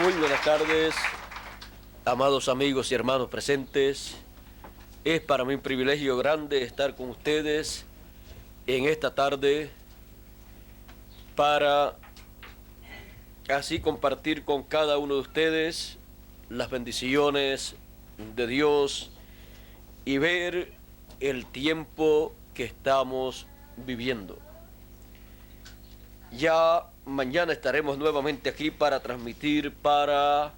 Muy buenas tardes, amados amigos y hermanos presentes. Es para mí un privilegio grande estar con ustedes en esta tarde para así compartir con cada uno de ustedes las bendiciones de Dios y ver el tiempo que estamos viviendo. Ya mañana estaremos nuevamente aquí para transmitir para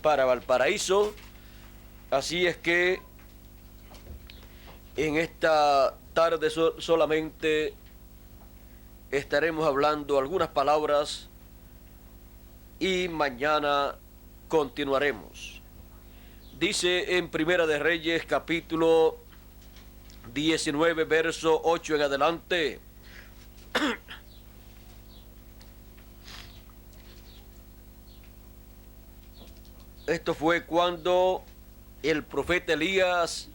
Valparaíso. Así es que en esta tarde solamente estaremos hablando algunas palabras y mañana continuaremos. Dice en Primera de Reyes capítulo 19, verso 8 en adelante. Esto fue cuando el profeta Elías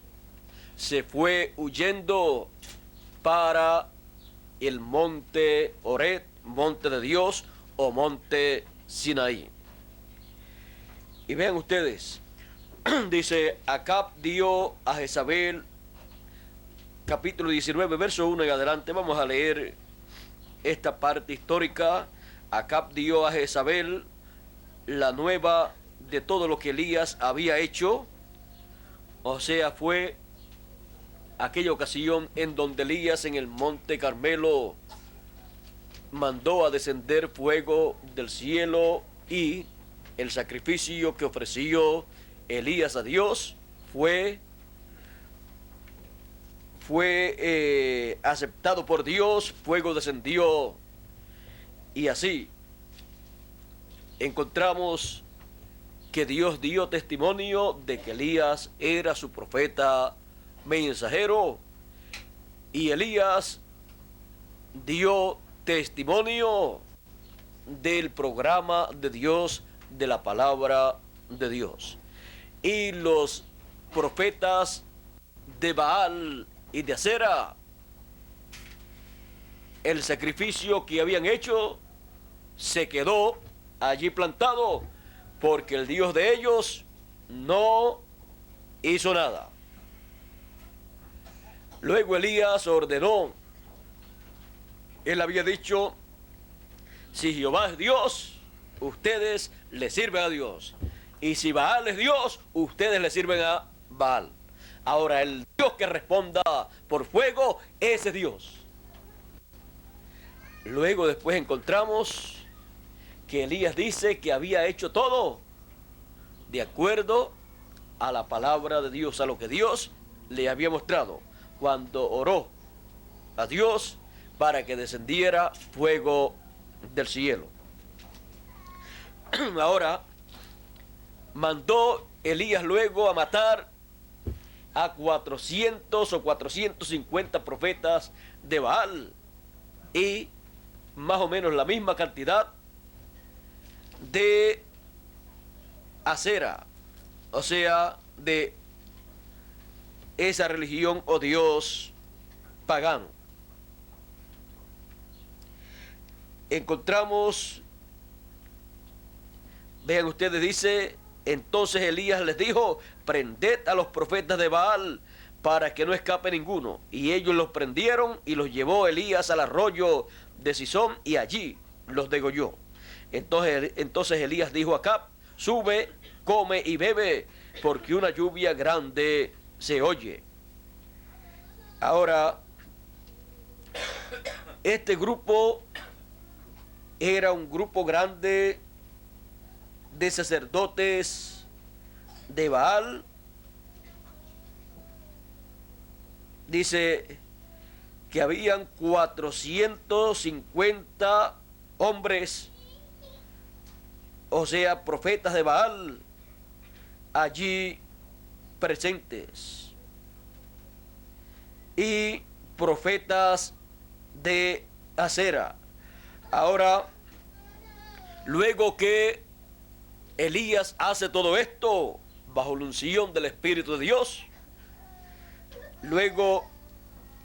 se fue huyendo para el monte Oret, monte de Dios o monte Sinaí. Y vean ustedes, dice, Acab dio a Jezabel, capítulo 19, verso 1 en adelante. Vamos a leer esta parte histórica. Acab dio a Jezabel la nueva de todo lo que Elías había hecho. O sea, fue aquella ocasión en donde Elías en el monte Carmelo mandó a descender fuego del cielo, y el sacrificio que ofreció Elías a Dios fue aceptado por Dios. Fuego descendió, y así encontramos que Dios dio testimonio de que Elías era su profeta mensajero, y Elías dio testimonio del programa de Dios, de la palabra de Dios. Y los profetas de Baal y de Acera, el sacrificio que habían hecho se quedó allí plantado, porque el Dios de ellos no hizo nada. Luego Elías ordenó, él había dicho, si Jehová es Dios, ustedes le sirven a Dios, y si Baal es Dios, ustedes le sirven a Baal. Ahora el Dios que responda por fuego, ese es Dios. Luego después encontramos que Elías dice que había hecho todo de acuerdo a la palabra de Dios, a lo que Dios le había mostrado cuando oró a Dios para que descendiera fuego del cielo. Ahora mandó Elías luego a matar a 400 o 450 profetas de Baal, y más o menos la misma cantidad de Acera, o sea, de esa religión o dios pagano. Encontramos, vean ustedes, dice, entonces Elías les dijo, prended a los profetas de Baal para que no escape ninguno. Y ellos los prendieron, y los llevó Elías al arroyo de Sison, y allí los degolló. Entonces Elías dijo a Acab, sube, come y bebe, porque una lluvia grande se oye. Ahora, este grupo era un grupo grande de sacerdotes de Baal. Dice que habían 450 hombres, o sea, profetas de Baal, allí presentes, y profetas de Acera. Ahora, luego que Elías hace todo esto bajo la unción del Espíritu de Dios, luego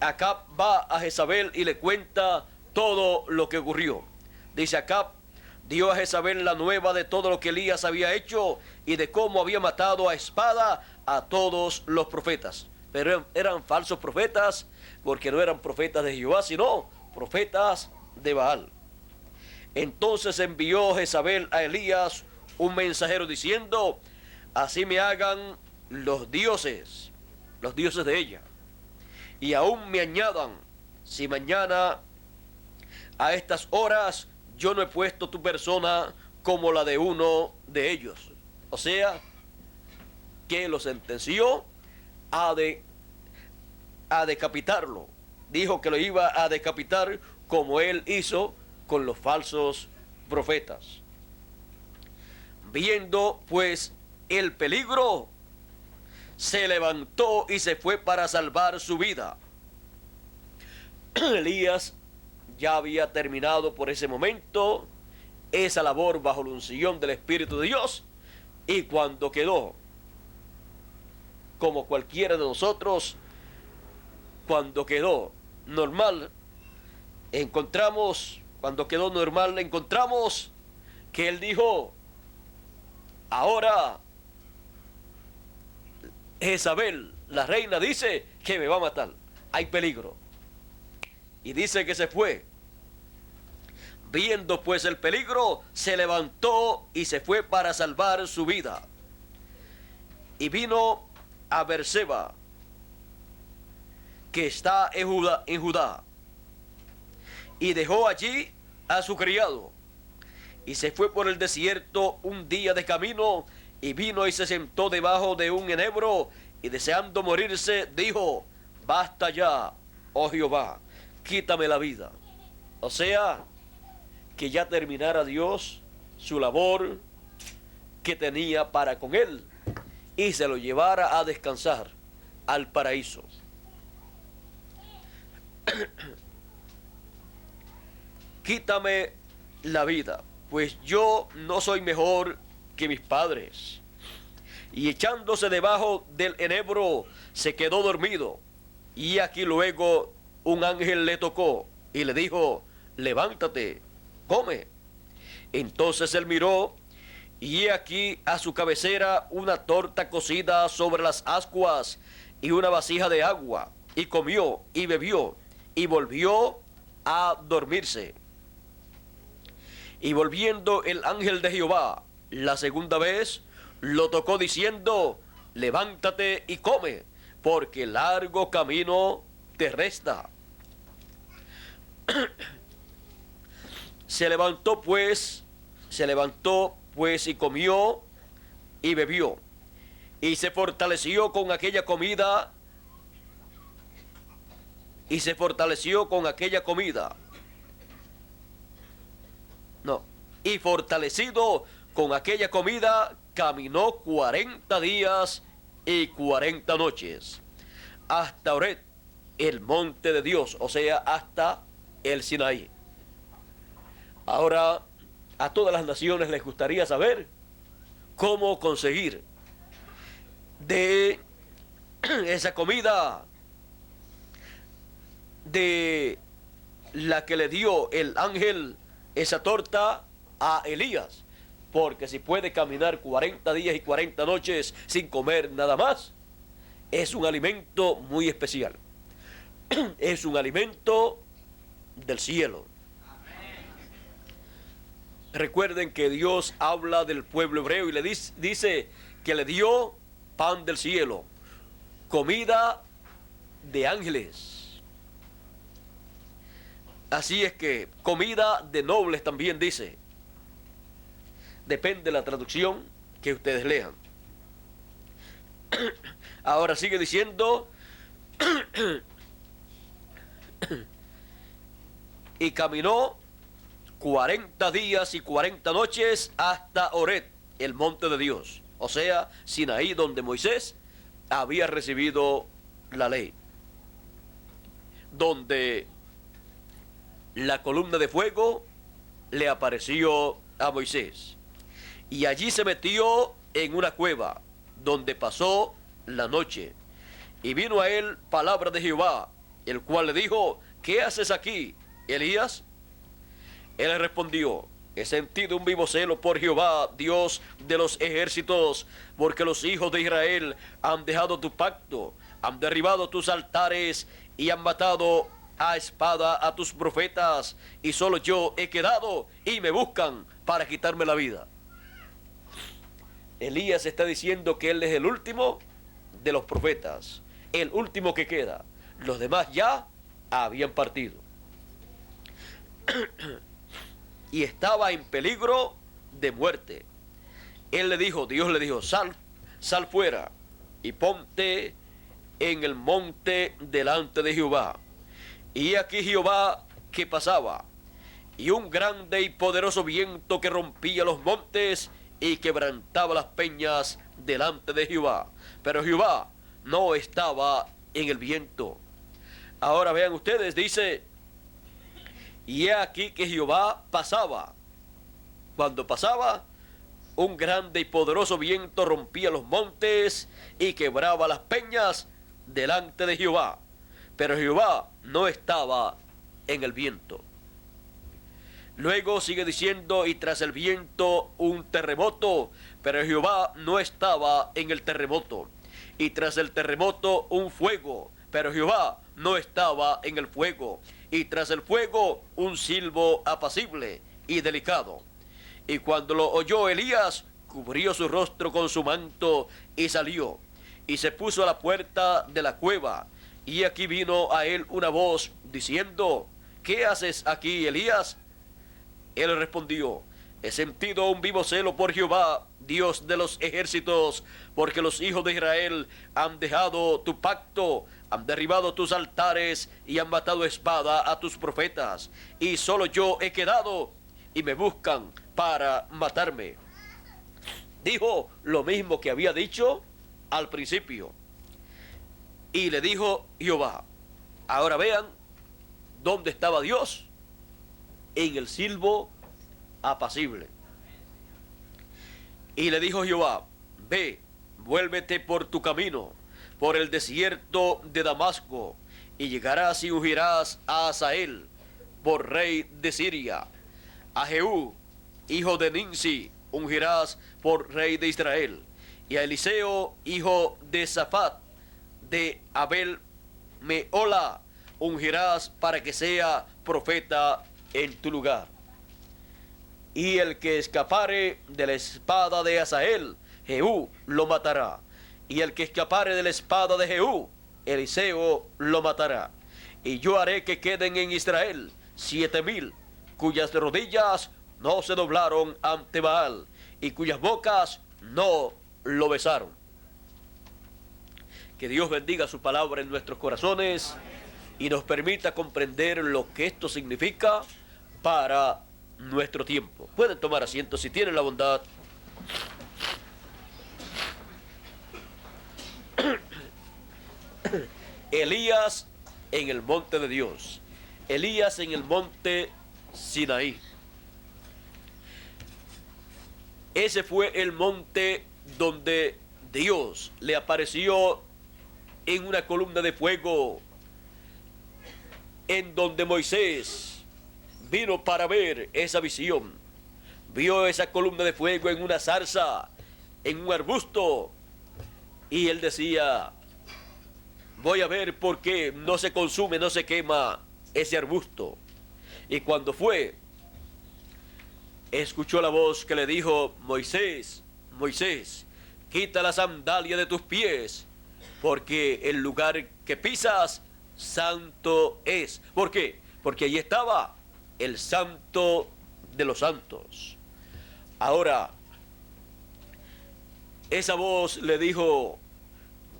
Acab va a Jezabel y le cuenta todo lo que ocurrió. Dice Acab, dio a Jezabel la nueva de todo lo que Elías había hecho y de cómo había matado a espada a todos los profetas. Pero eran falsos profetas, porque no eran profetas de Jehová, sino profetas de Baal. Entonces envió Jezabel a Elías un mensajero diciendo: así me hagan los dioses de ella, y aún me añadan, si mañana a estas horas yo no he puesto tu persona como la de uno de ellos. O sea, que lo sentenció a decapitarlo. Dijo que lo iba a decapitar como él hizo con los falsos profetas. Viendo pues el peligro, se levantó y se fue para salvar su vida. Elías ya había terminado por ese momento esa labor bajo la unción del Espíritu de Dios, y cuando quedó, como cualquiera de nosotros, cuando quedó normal, encontramos que él dijo: ahora Jezabel, la reina, dice que me va a matar, hay peligro. Y dice que se fue. Viendo pues el peligro, se levantó y se fue para salvar su vida. Y vino a Beerseba, que está en Judá, y dejó allí a su criado, y se fue por el desierto un día de camino, y vino y se sentó debajo de un enebro, y deseando morirse, dijo: basta ya, oh Jehová, quítame la vida. O sea, que ya terminara Dios su labor que tenía para con él, y se lo llevara a descansar al paraíso. Quítame la vida, pues yo no soy mejor que mis padres. Y echándose debajo del enebro, se quedó dormido. Y aquí luego un ángel le tocó y le dijo: levántate, come. Entonces él miró, y he aquí a su cabecera una torta cocida sobre las ascuas y una vasija de agua, y comió y bebió, y volvió a dormirse. Y volviendo el ángel de Jehová la segunda vez, lo tocó diciendo: levántate y come, porque largo camino te resta. Se levantó pues y comió y bebió, y se fortaleció con aquella comida, y fortalecido con aquella comida, caminó 40 días y 40 noches, hasta Oret, el monte de Dios, o sea, hasta el Sinaí. Ahora, a todas las naciones les gustaría saber cómo conseguir de esa comida de la que le dio el ángel, esa torta, a Elías. Porque si puede caminar 40 días y 40 noches sin comer nada más, es un alimento muy especial. Es un alimento del cielo. Recuerden que Dios habla del pueblo hebreo y le dice que le dio pan del cielo, comida de ángeles. Así es que comida de nobles también dice. Depende de la traducción que ustedes lean. Ahora sigue diciendo: y caminó 40 días y 40 noches hasta Oret, el monte de Dios, o sea, Sinaí, donde Moisés había recibido la ley, donde la columna de fuego le apareció a Moisés, y allí se metió en una cueva, donde pasó la noche. Y vino a él palabra de Jehová, el cual le dijo: ¿qué haces aquí, Elías? Él le respondió: he sentido un vivo celo por Jehová, Dios de los ejércitos, porque los hijos de Israel han dejado tu pacto, han derribado tus altares y han matado a espada a tus profetas, y solo yo he quedado y me buscan para quitarme la vida. Elías está diciendo que él es el último de los profetas, el último que queda. Los demás ya habían partido. Y estaba en peligro de muerte. Dios le dijo, sal fuera y ponte en el monte delante de Jehová. Y aquí Jehová que pasaba, y un grande y poderoso viento que rompía los montes y quebrantaba las peñas delante de Jehová. Pero Jehová no estaba en el viento. Ahora vean ustedes, dice, y he aquí que Jehová pasaba. Cuando pasaba, un grande y poderoso viento rompía los montes y quebraba las peñas delante de Jehová. Pero Jehová no estaba en el viento. Luego sigue diciendo, y tras el viento un terremoto, pero Jehová no estaba en el terremoto. Y tras el terremoto un fuego, pero Jehová no estaba en el fuego. Y tras el fuego un silbo apacible y delicado. Y cuando lo oyó Elías, cubrió su rostro con su manto y salió. Y se puso a la puerta de la cueva. Y aquí vino a él una voz diciendo, ¿qué haces aquí, Elías? Él respondió, he sentido un vivo celo por Jehová, Dios de los ejércitos, porque los hijos de Israel han dejado tu pacto, han derribado tus altares y han matado a espada a tus profetas. Y solo yo he quedado y me buscan para matarme. Dijo lo mismo que había dicho al principio. Y le dijo Jehová, ahora vean dónde estaba Dios, en el silbo apacible. Y le dijo Jehová, ve, vuélvete por tu camino, por el desierto de Damasco, y llegarás y ungirás a Hazael por rey de Siria. A Jehú, hijo de Nimsi, ungirás por rey de Israel. Y a Eliseo, hijo de Safat, de Abel Meola, ungirás para que sea profeta en tu lugar. Y el que escapare de la espada de Hazael, Jehú lo matará. Y el que escapare de la espada de Jehú, Eliseo lo matará. Y yo haré que queden en Israel 7,000, cuyas rodillas no se doblaron ante Baal, y cuyas bocas no lo besaron. Que Dios bendiga su palabra en nuestros corazones y nos permita comprender lo que esto significa para nuestro tiempo. Pueden tomar asiento si tienen la bondad. Elías en el monte de Dios. Elías en el monte Sinaí. Ese fue el monte donde Dios le apareció en una columna de fuego, en donde Moisés vino para ver esa visión. Vio esa columna de fuego en una zarza, en un arbusto, y él decía, voy a ver por qué no se consume, no se quema ese arbusto. Y cuando fue, escuchó la voz que le dijo, Moisés, Moisés, quita la sandalia de tus pies, porque el lugar que pisas, santo es. ¿Por qué? Porque allí estaba el santo de los santos. Ahora, esa voz le dijo,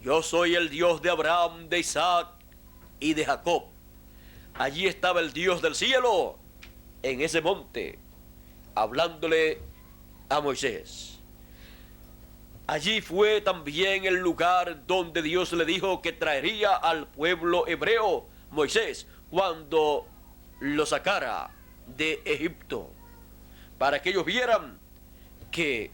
yo soy el Dios de Abraham, de Isaac y de Jacob. Allí estaba el Dios del cielo, en ese monte, hablándole a Moisés. Allí fue también el lugar donde Dios le dijo que traería al pueblo hebreo, Moisés, cuando lo sacara de Egipto, para que ellos vieran que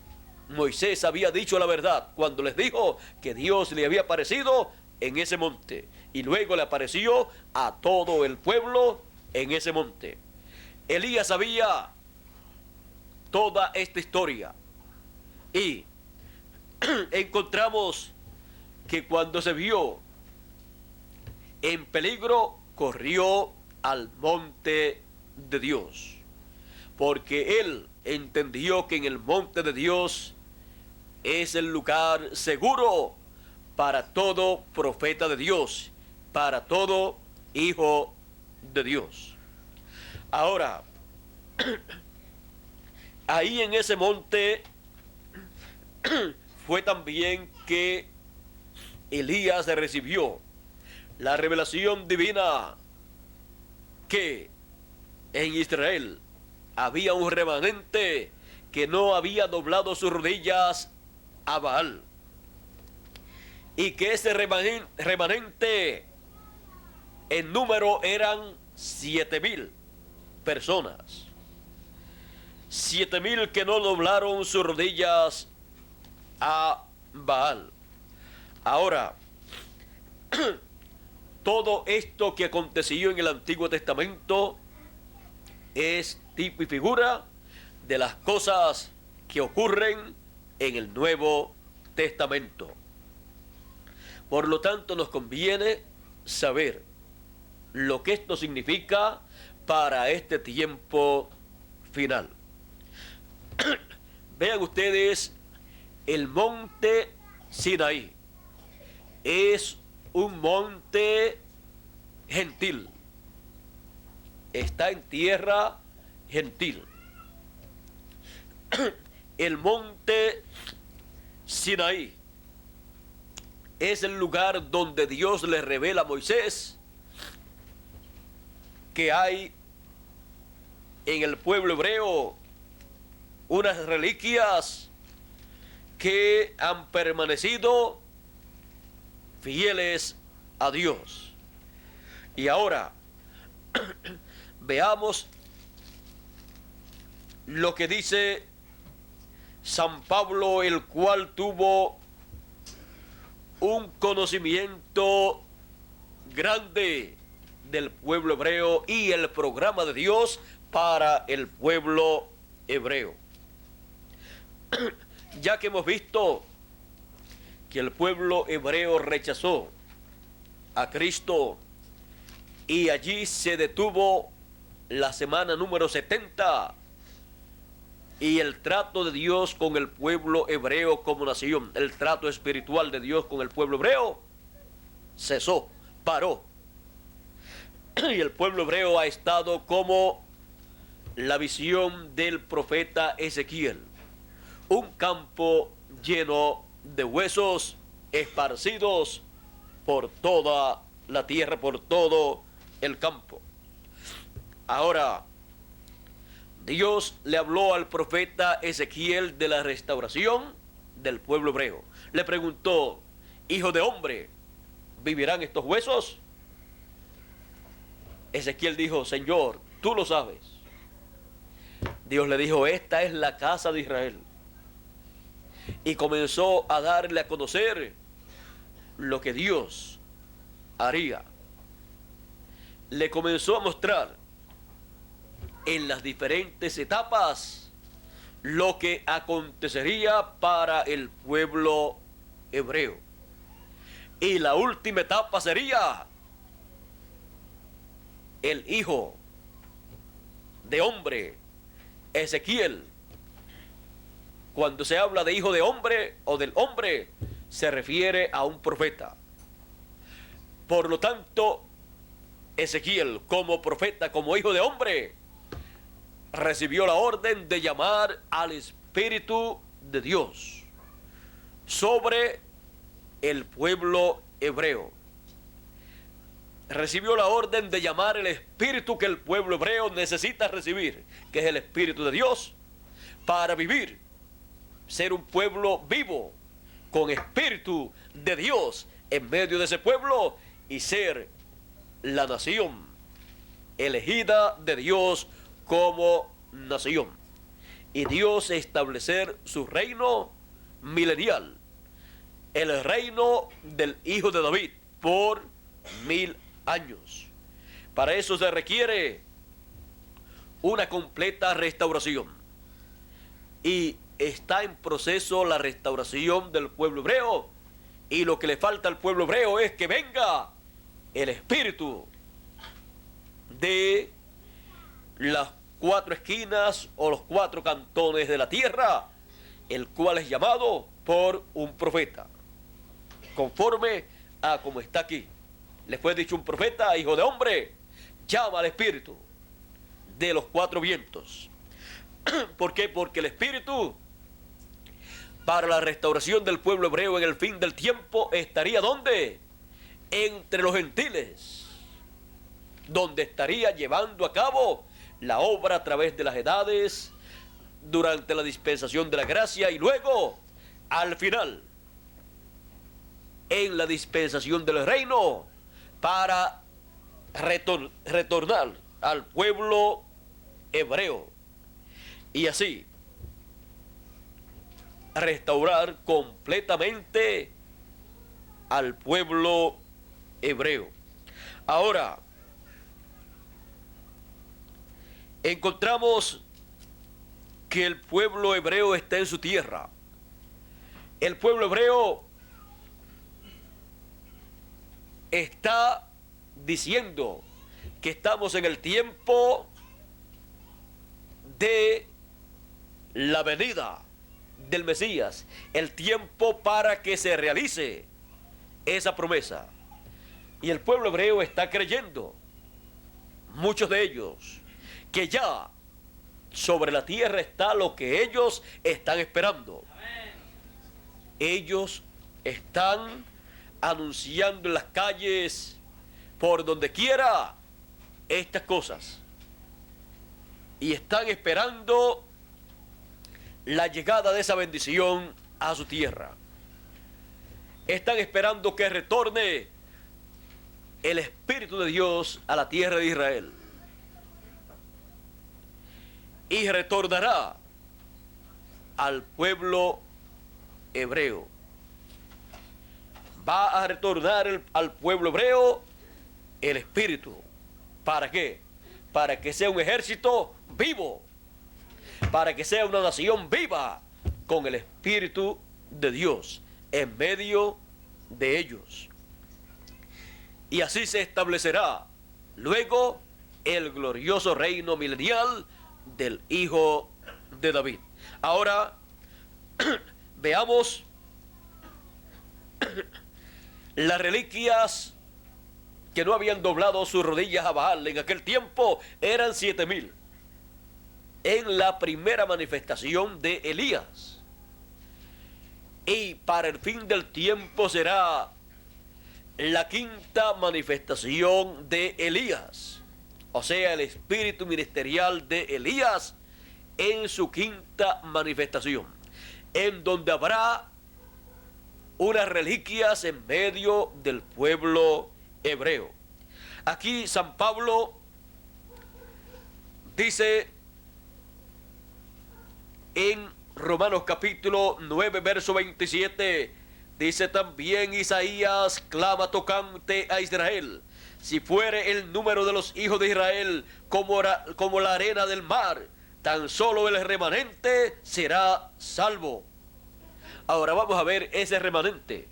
Moisés había dicho la verdad cuando les dijo que Dios le había aparecido en ese monte, y luego le apareció a todo el pueblo en ese monte. Elías sabía toda esta historia. Y encontramos que cuando se vio en peligro, corrió al monte de Dios, porque él entendió que en el monte de Dios es el lugar seguro para todo profeta de Dios, para todo hijo de Dios. Ahora, ahí en ese monte fue también que Elías recibió la revelación divina que en Israel había un remanente que no había doblado sus rodillas a Baal, y que ese remanente en número eran 7,000 personas, 7,000 que no doblaron sus rodillas a Baal. Ahora, todo esto que aconteció en el Antiguo Testamento es tipo y figura de las cosas que ocurren en el Nuevo Testamento. Por lo tanto, nos conviene saber lo que esto significa para este tiempo final. Vean ustedes, el monte Sinaí es un monte gentil. Está en tierra gentil. El monte Sinaí es el lugar donde Dios le revela a Moisés que hay en el pueblo hebreo unas reliquias que han permanecido fieles a Dios. Y ahora veamos lo que dice San Pablo, el cual tuvo un conocimiento grande del pueblo hebreo y el programa de Dios para el pueblo hebreo. Ya que hemos visto que el pueblo hebreo rechazó a Cristo y allí se detuvo la semana número 70 y el trato de Dios con el pueblo hebreo como nación, el trato espiritual de Dios con el pueblo hebreo cesó, paró. Y el pueblo hebreo ha estado como la visión del profeta Ezequiel, un campo lleno de huesos esparcidos por toda la tierra, por todo el campo. Ahora, Dios le habló al profeta Ezequiel de la restauración del pueblo hebreo. Le preguntó: hijo de hombre, ¿vivirán estos huesos? Ezequiel dijo: Señor, tú lo sabes. Dios le dijo: esta es la casa de Israel. Y comenzó a darle a conocer lo que Dios haría. Le comenzó a mostrar en las diferentes etapas lo que acontecería para el pueblo hebreo. Y la última etapa sería el hijo de hombre, Ezequiel. Cuando se habla de hijo de hombre o del hombre, se refiere a un profeta. Por lo tanto, Ezequiel, como profeta, como hijo de hombre, recibió la orden de llamar al Espíritu de Dios sobre el pueblo hebreo. Recibió la orden de llamar el Espíritu que el pueblo hebreo necesita recibir, que es el Espíritu de Dios, para vivir, ser un pueblo vivo, con Espíritu de Dios en medio de ese pueblo, y ser la nación elegida de Dios como nación. Y Dios establecer su reino milenial, el reino del Hijo de David, por 1000 años. Para eso se requiere una completa restauración. y está en proceso la restauración del pueblo hebreo. Y lo que le falta al pueblo hebreo es que venga el espíritu de las 4 esquinas o los 4 cantones de la tierra, el cual es llamado por un profeta, conforme a como está aquí. Le fue dicho un profeta: hijo de hombre, llama al espíritu de los 4 vientos. ¿Por qué? Porque el espíritu para la restauración del pueblo hebreo en el fin del tiempo estaría ¿dónde? Entre los gentiles, donde estaría llevando a cabo la obra a través de las edades, durante la dispensación de la gracia, y luego al final en la dispensación del reino, para retornar al pueblo hebreo y así restaurar completamente al pueblo hebreo. Ahora encontramos que el pueblo hebreo está en su tierra. El pueblo hebreo está diciendo que estamos en el tiempo de la venida del Mesías, el tiempo para que se realice esa promesa. Y el pueblo hebreo está creyendo, muchos de ellos, que ya sobre la tierra está lo que ellos están esperando. Ellos están anunciando en las calles, por donde quiera, estas cosas, y están esperando la llegada de esa bendición a su tierra. Están esperando que retorne el Espíritu de Dios a la tierra de Israel, y retornará al pueblo hebreo. Va a retornar al pueblo hebreo el Espíritu. ¿Para qué? Para que sea un ejército vivo, para que sea una nación viva con el Espíritu de Dios en medio de ellos. Y así se establecerá luego el glorioso reino milenial del Hijo de David. Ahora veamos las reliquias que no habían doblado sus rodillas a Baal en aquel tiempo. Eran 7,000 en la primera manifestación de Elías, y para el fin del tiempo será la quinta manifestación de Elías, o sea, el espíritu ministerial de Elías en su quinta manifestación, en donde habrá unas reliquias en medio del pueblo hebreo. Aquí San Pablo dice en Romanos capítulo 9, verso 27, dice también Isaías: clama tocante a Israel, si fuere el número de los hijos de Israel como la arena del mar, tan solo el remanente será salvo. Ahora vamos a ver ese remanente.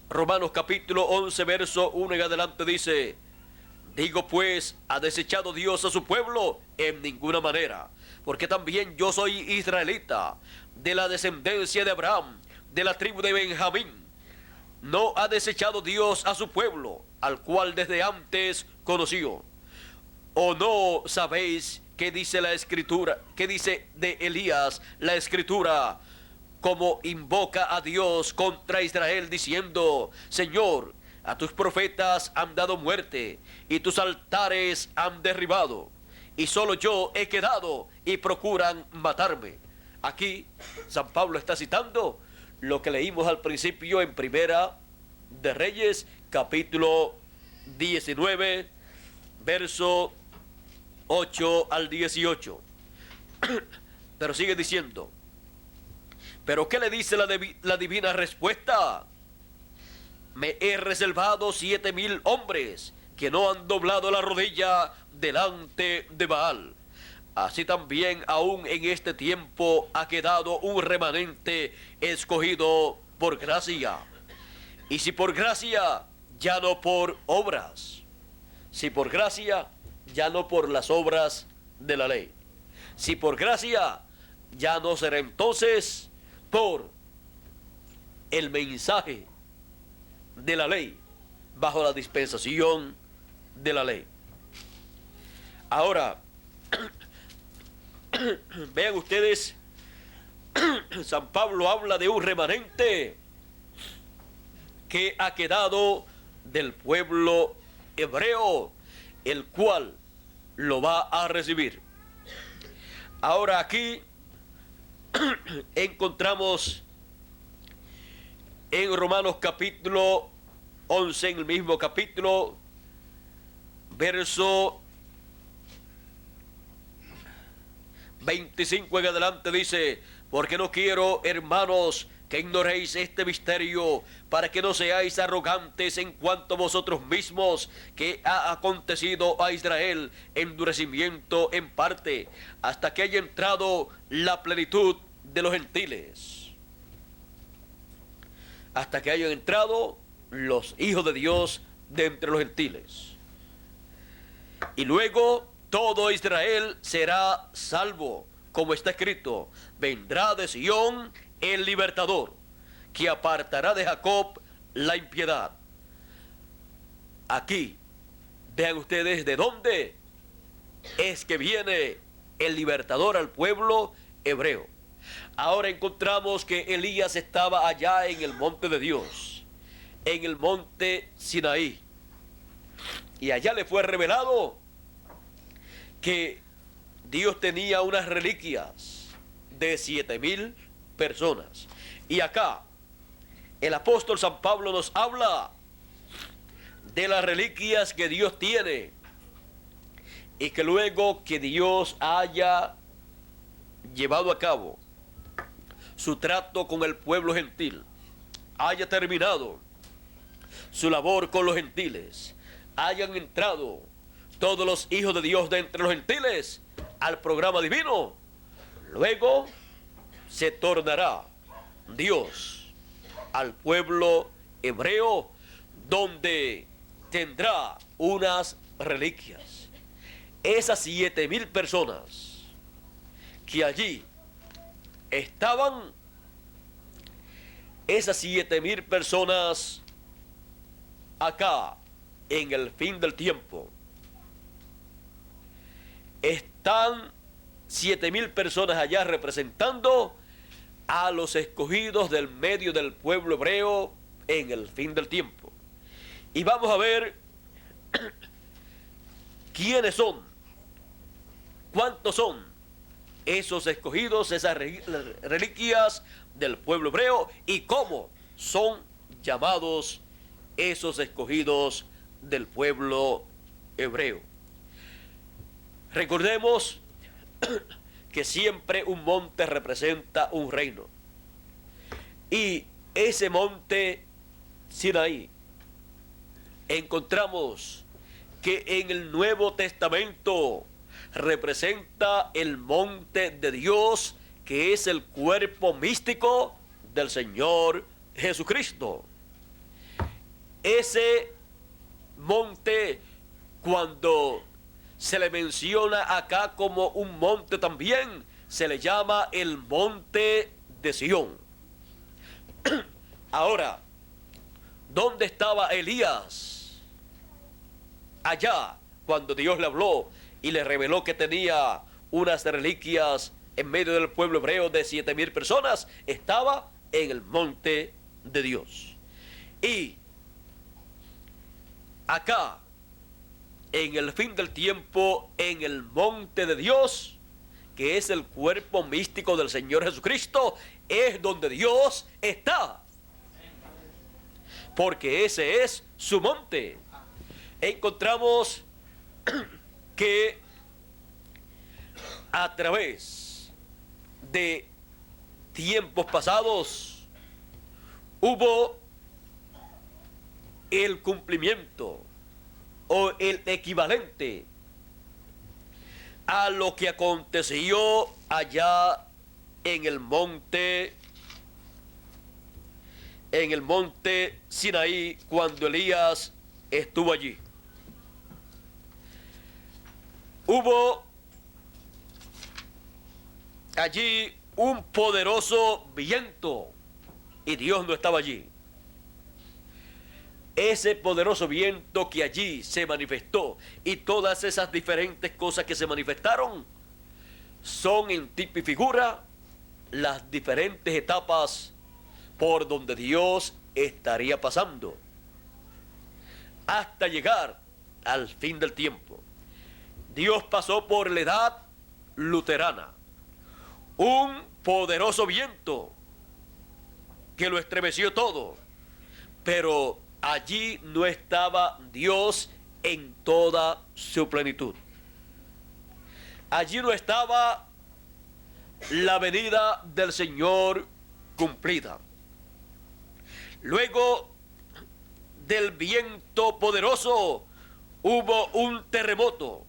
Romanos capítulo 11, verso 1 en adelante dice: digo pues, ¿ha desechado Dios a su pueblo? En ninguna manera, porque también yo soy israelita, de la descendencia de Abraham, de la tribu de Benjamín. ¿No ha desechado Dios a su pueblo, al cual desde antes conoció? ¿O no sabéis qué dice la Escritura? ¿Qué dice de Elías la Escritura? Como invoca a Dios contra Israel, diciendo: Señor, a tus profetas han dado muerte, y tus altares han derribado, y solo yo he quedado, y procuran matarme. Aquí San Pablo está citando lo que leímos al principio en Primera de Reyes, capítulo 19, verso 8 al 18. Pero sigue diciendo: ¿pero qué le dice la divina respuesta? Me he reservado 7,000 hombres que no han doblado la rodilla delante de Baal. así también aún en este tiempo ha quedado un remanente escogido por gracia. Y si por gracia, ya no por obras. Si por gracia, ya no por las obras de la ley. Si por gracia, ya no será entonces por el mensaje de la ley, bajo la dispensación de la ley. Ahora, vean ustedes, San Pablo habla de un remanente que ha quedado del pueblo hebreo, el cual lo va a recibir. Ahora aquí encontramos en Romanos capítulo 11, en el mismo capítulo, verso 25 en adelante, dice: porque no quiero, hermanos, que ignoréis este misterio, para que no seáis arrogantes en cuanto a vosotros mismos, que ha acontecido a Israel endurecimiento en parte, hasta que haya entrado la plenitud de los gentiles. Hasta que hayan entrado los hijos de Dios de entre los gentiles. Y luego todo Israel será salvo, como está escrito: vendrá de Sión el libertador, que apartará de Jacob la impiedad. Aquí, vean ustedes de dónde es que viene el libertador al pueblo hebreo. Ahora encontramos que Elías estaba allá en el monte de Dios, en el monte Sinaí, y allá le fue revelado que Dios tenía unas reliquias de 7,000 personas. Y acá el apóstol San Pablo nos habla de las reliquias que Dios tiene, y que luego que Dios haya llevado a cabo su trato con el pueblo gentil, haya terminado su labor con los gentiles, hayan entrado todos los hijos de Dios de entre los gentiles al programa divino, luego se tornará Dios al pueblo hebreo, donde tendrá unas reliquias. Esas 7,000 personas que allí estaban, esas 7,000 personas acá en el fin del tiempo, están 7,000 personas allá representando a los escogidos del medio del pueblo hebreo en el fin del tiempo. Y vamos a ver quiénes son, cuántos son esos escogidos, esas reliquias del pueblo hebreo, y cómo son llamados esos escogidos del pueblo hebreo. Recordemos que siempre un monte representa un reino, y ese monte Sinaí encontramos que en el Nuevo Testamento representa el monte de Dios, que es el cuerpo místico del Señor Jesucristo. Ese monte, cuando se le menciona acá como un monte también, se le llama el monte de Sión. Ahora, ¿dónde estaba Elías? Allá, cuando Dios le habló y le reveló que tenía unas reliquias en medio del pueblo hebreo de 7,000 personas, estaba en el monte de Dios. Y acá, en el fin del tiempo, en el monte de Dios, que es el cuerpo místico del Señor Jesucristo, es donde Dios está, porque ese es su monte. Encontramos que a través de tiempos pasados hubo el cumplimiento o el equivalente a lo que aconteció allá en el monte Sinaí, cuando Elías estuvo allí. Hubo allí un poderoso viento y Dios no estaba allí. Ese poderoso viento que allí se manifestó y todas esas diferentes cosas que se manifestaron son en tipo y figura las diferentes etapas por donde Dios estaría pasando hasta llegar al fin del tiempo. Dios pasó por la edad luterana, un poderoso viento que lo estremeció todo, pero allí no estaba Dios en toda su plenitud. Allí no estaba la venida del Señor cumplida. Luego del viento poderoso hubo un terremoto.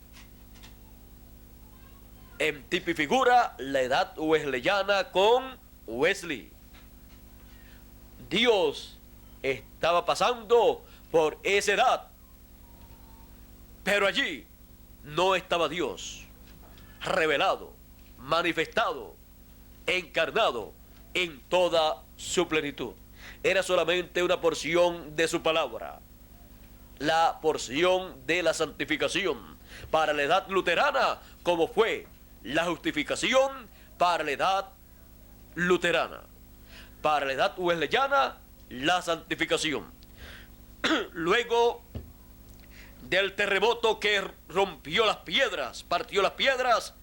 En tipo y figura, la edad wesleyana con Wesley. Dios estaba pasando por esa edad, pero allí no estaba Dios revelado, manifestado, encarnado en toda su plenitud. Era solamente una porción de su palabra, la porción de la santificación para la edad luterana, como fue la justificación para la edad luterana. Para la edad wesleyana, la santificación. Luego del terremoto que rompió las piedras, partió las piedras,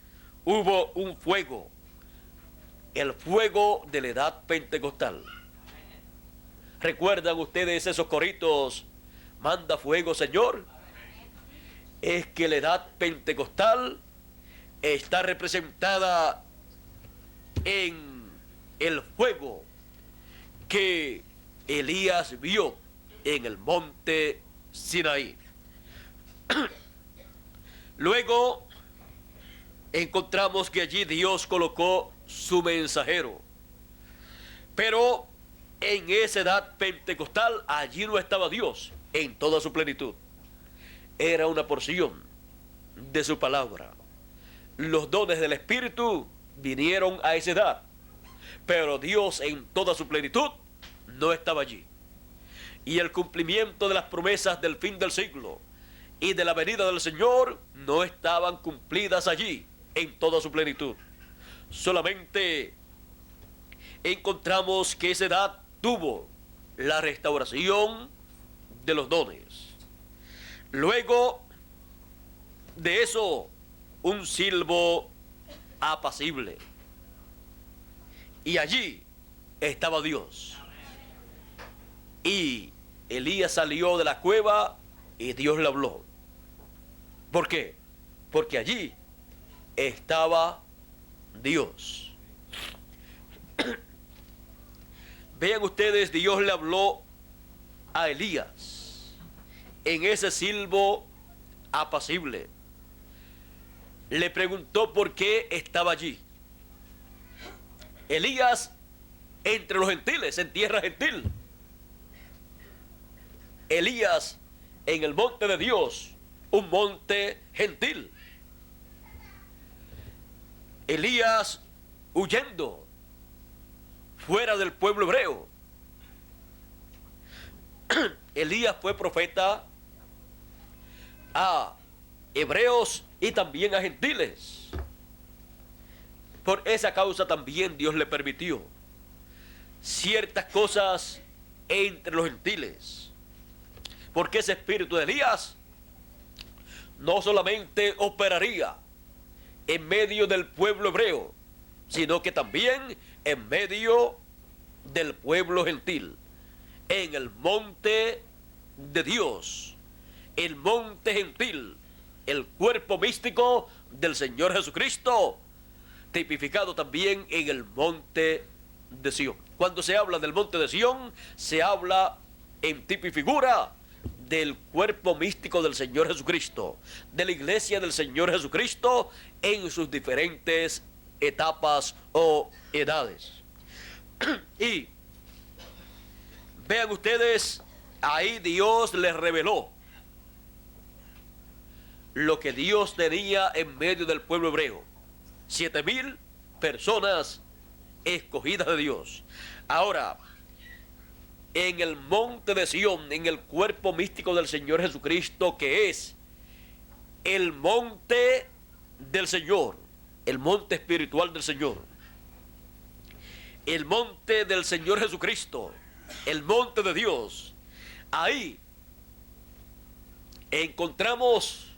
hubo un fuego, el fuego de la edad pentecostal. ¿Recuerdan ustedes esos coritos? Manda fuego, Señor. Es que la edad pentecostal está representada en el fuego que Elías vio en el monte Sinaí. Luego encontramos que allí Dios colocó su mensajero. Pero en esa edad pentecostal, allí no estaba Dios en toda su plenitud. Era una porción de su palabra. Los dones del Espíritu vinieron a esa edad, pero Dios en toda su plenitud no estaba allí. Y el cumplimiento de las promesas del fin del siglo y de la venida del Señor no estaban cumplidas allí en toda su plenitud. Solamente encontramos que esa edad tuvo la restauración de los dones. Luego de eso, un silbo apacible. Y allí estaba Dios. Y Elías salió de la cueva y Dios le habló. ¿Por qué? Porque allí estaba Dios. Vean ustedes, Dios le habló a Elías en ese silbo apacible. Le preguntó por qué estaba allí. Elías entre los gentiles, en tierra gentil. Elías en el monte de Dios, un monte gentil. Elías huyendo fuera del pueblo hebreo. Elías fue profeta a hebreos y también a gentiles. Por esa causa también Dios le permitió ciertas cosas entre los gentiles, porque ese espíritu de Elías no solamente operaría en medio del pueblo hebreo, sino que también en medio del pueblo gentil, en el monte de Dios, el monte gentil, el cuerpo místico del Señor Jesucristo, tipificado también en el monte de Sión. Cuando se habla del monte de Sión, se habla en tipo y figura del cuerpo místico del Señor Jesucristo, de la iglesia del Señor Jesucristo en sus diferentes etapas o edades. Y vean ustedes, ahí Dios les reveló lo que Dios tenía en medio del pueblo hebreo. 7,000 personas escogidas de Dios. Ahora, en el monte de Sión, en el cuerpo místico del Señor Jesucristo, que es el monte del Señor, el monte espiritual del Señor, el monte del Señor Jesucristo, el monte de Dios, ahí encontramos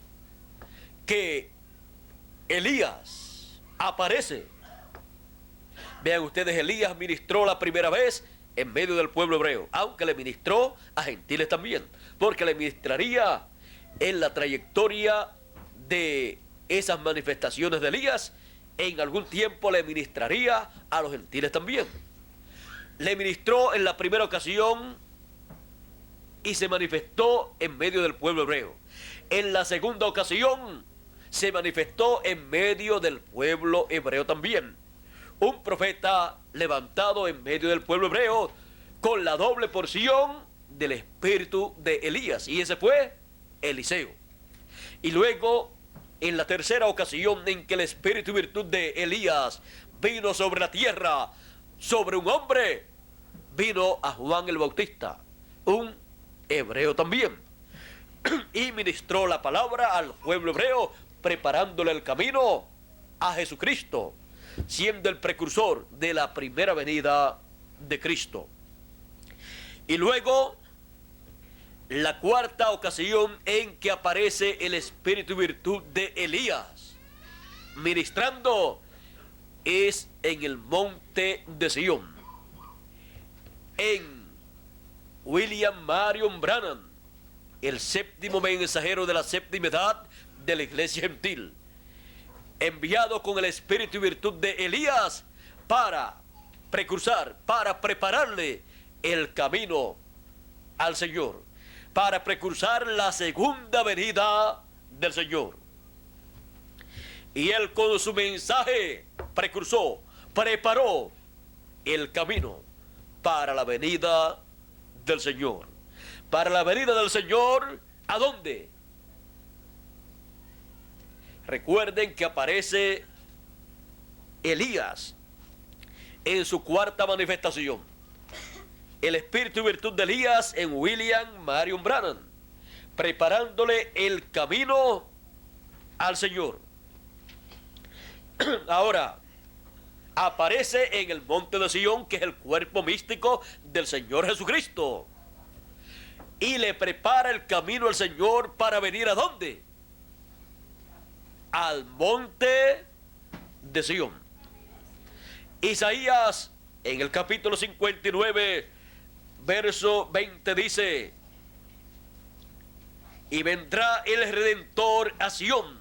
que Elías aparece. Vean ustedes, Elías ministró la primera vez en medio del pueblo hebreo, aunque le ministró a gentiles también, porque le ministraría en la trayectoria de esas manifestaciones de Elías. En algún tiempo le ministraría a los gentiles también. Le ministró en la primera ocasión y se manifestó en medio del pueblo hebreo. En la segunda ocasión se manifestó en medio del pueblo hebreo también. Un profeta levantado en medio del pueblo hebreo con la doble porción del espíritu de Elías, y ese fue Eliseo. Y luego, en la tercera ocasión en que el espíritu y virtud de Elías vino sobre la tierra, sobre un hombre, vino a Juan el Bautista, un hebreo también, y ministró la palabra al pueblo hebreo, preparándole el camino a Jesucristo, siendo el precursor de la primera venida de Cristo. Y luego, la cuarta ocasión en que aparece el espíritu y virtud de Elías ministrando es en el monte de Sión, en William Marion Branham, el séptimo mensajero de la séptima edad de la iglesia gentil, enviado con el espíritu y virtud de Elías para precursar, para prepararle el camino al Señor, para precursar la segunda venida del Señor. Y él con su mensaje precursó, preparó el camino para la venida del Señor. Para la venida del Señor, ¿a dónde? Recuerden que aparece Elías en su cuarta manifestación. El espíritu y virtud de Elías en William Marion Branham, preparándole el camino al Señor. Ahora, aparece en el monte de Sión, que es el cuerpo místico del Señor Jesucristo, y le prepara el camino al Señor para venir ¿a dónde? Al monte de Sión. Isaías, en el capítulo 59, verso 20 dice: y vendrá el Redentor a Sión,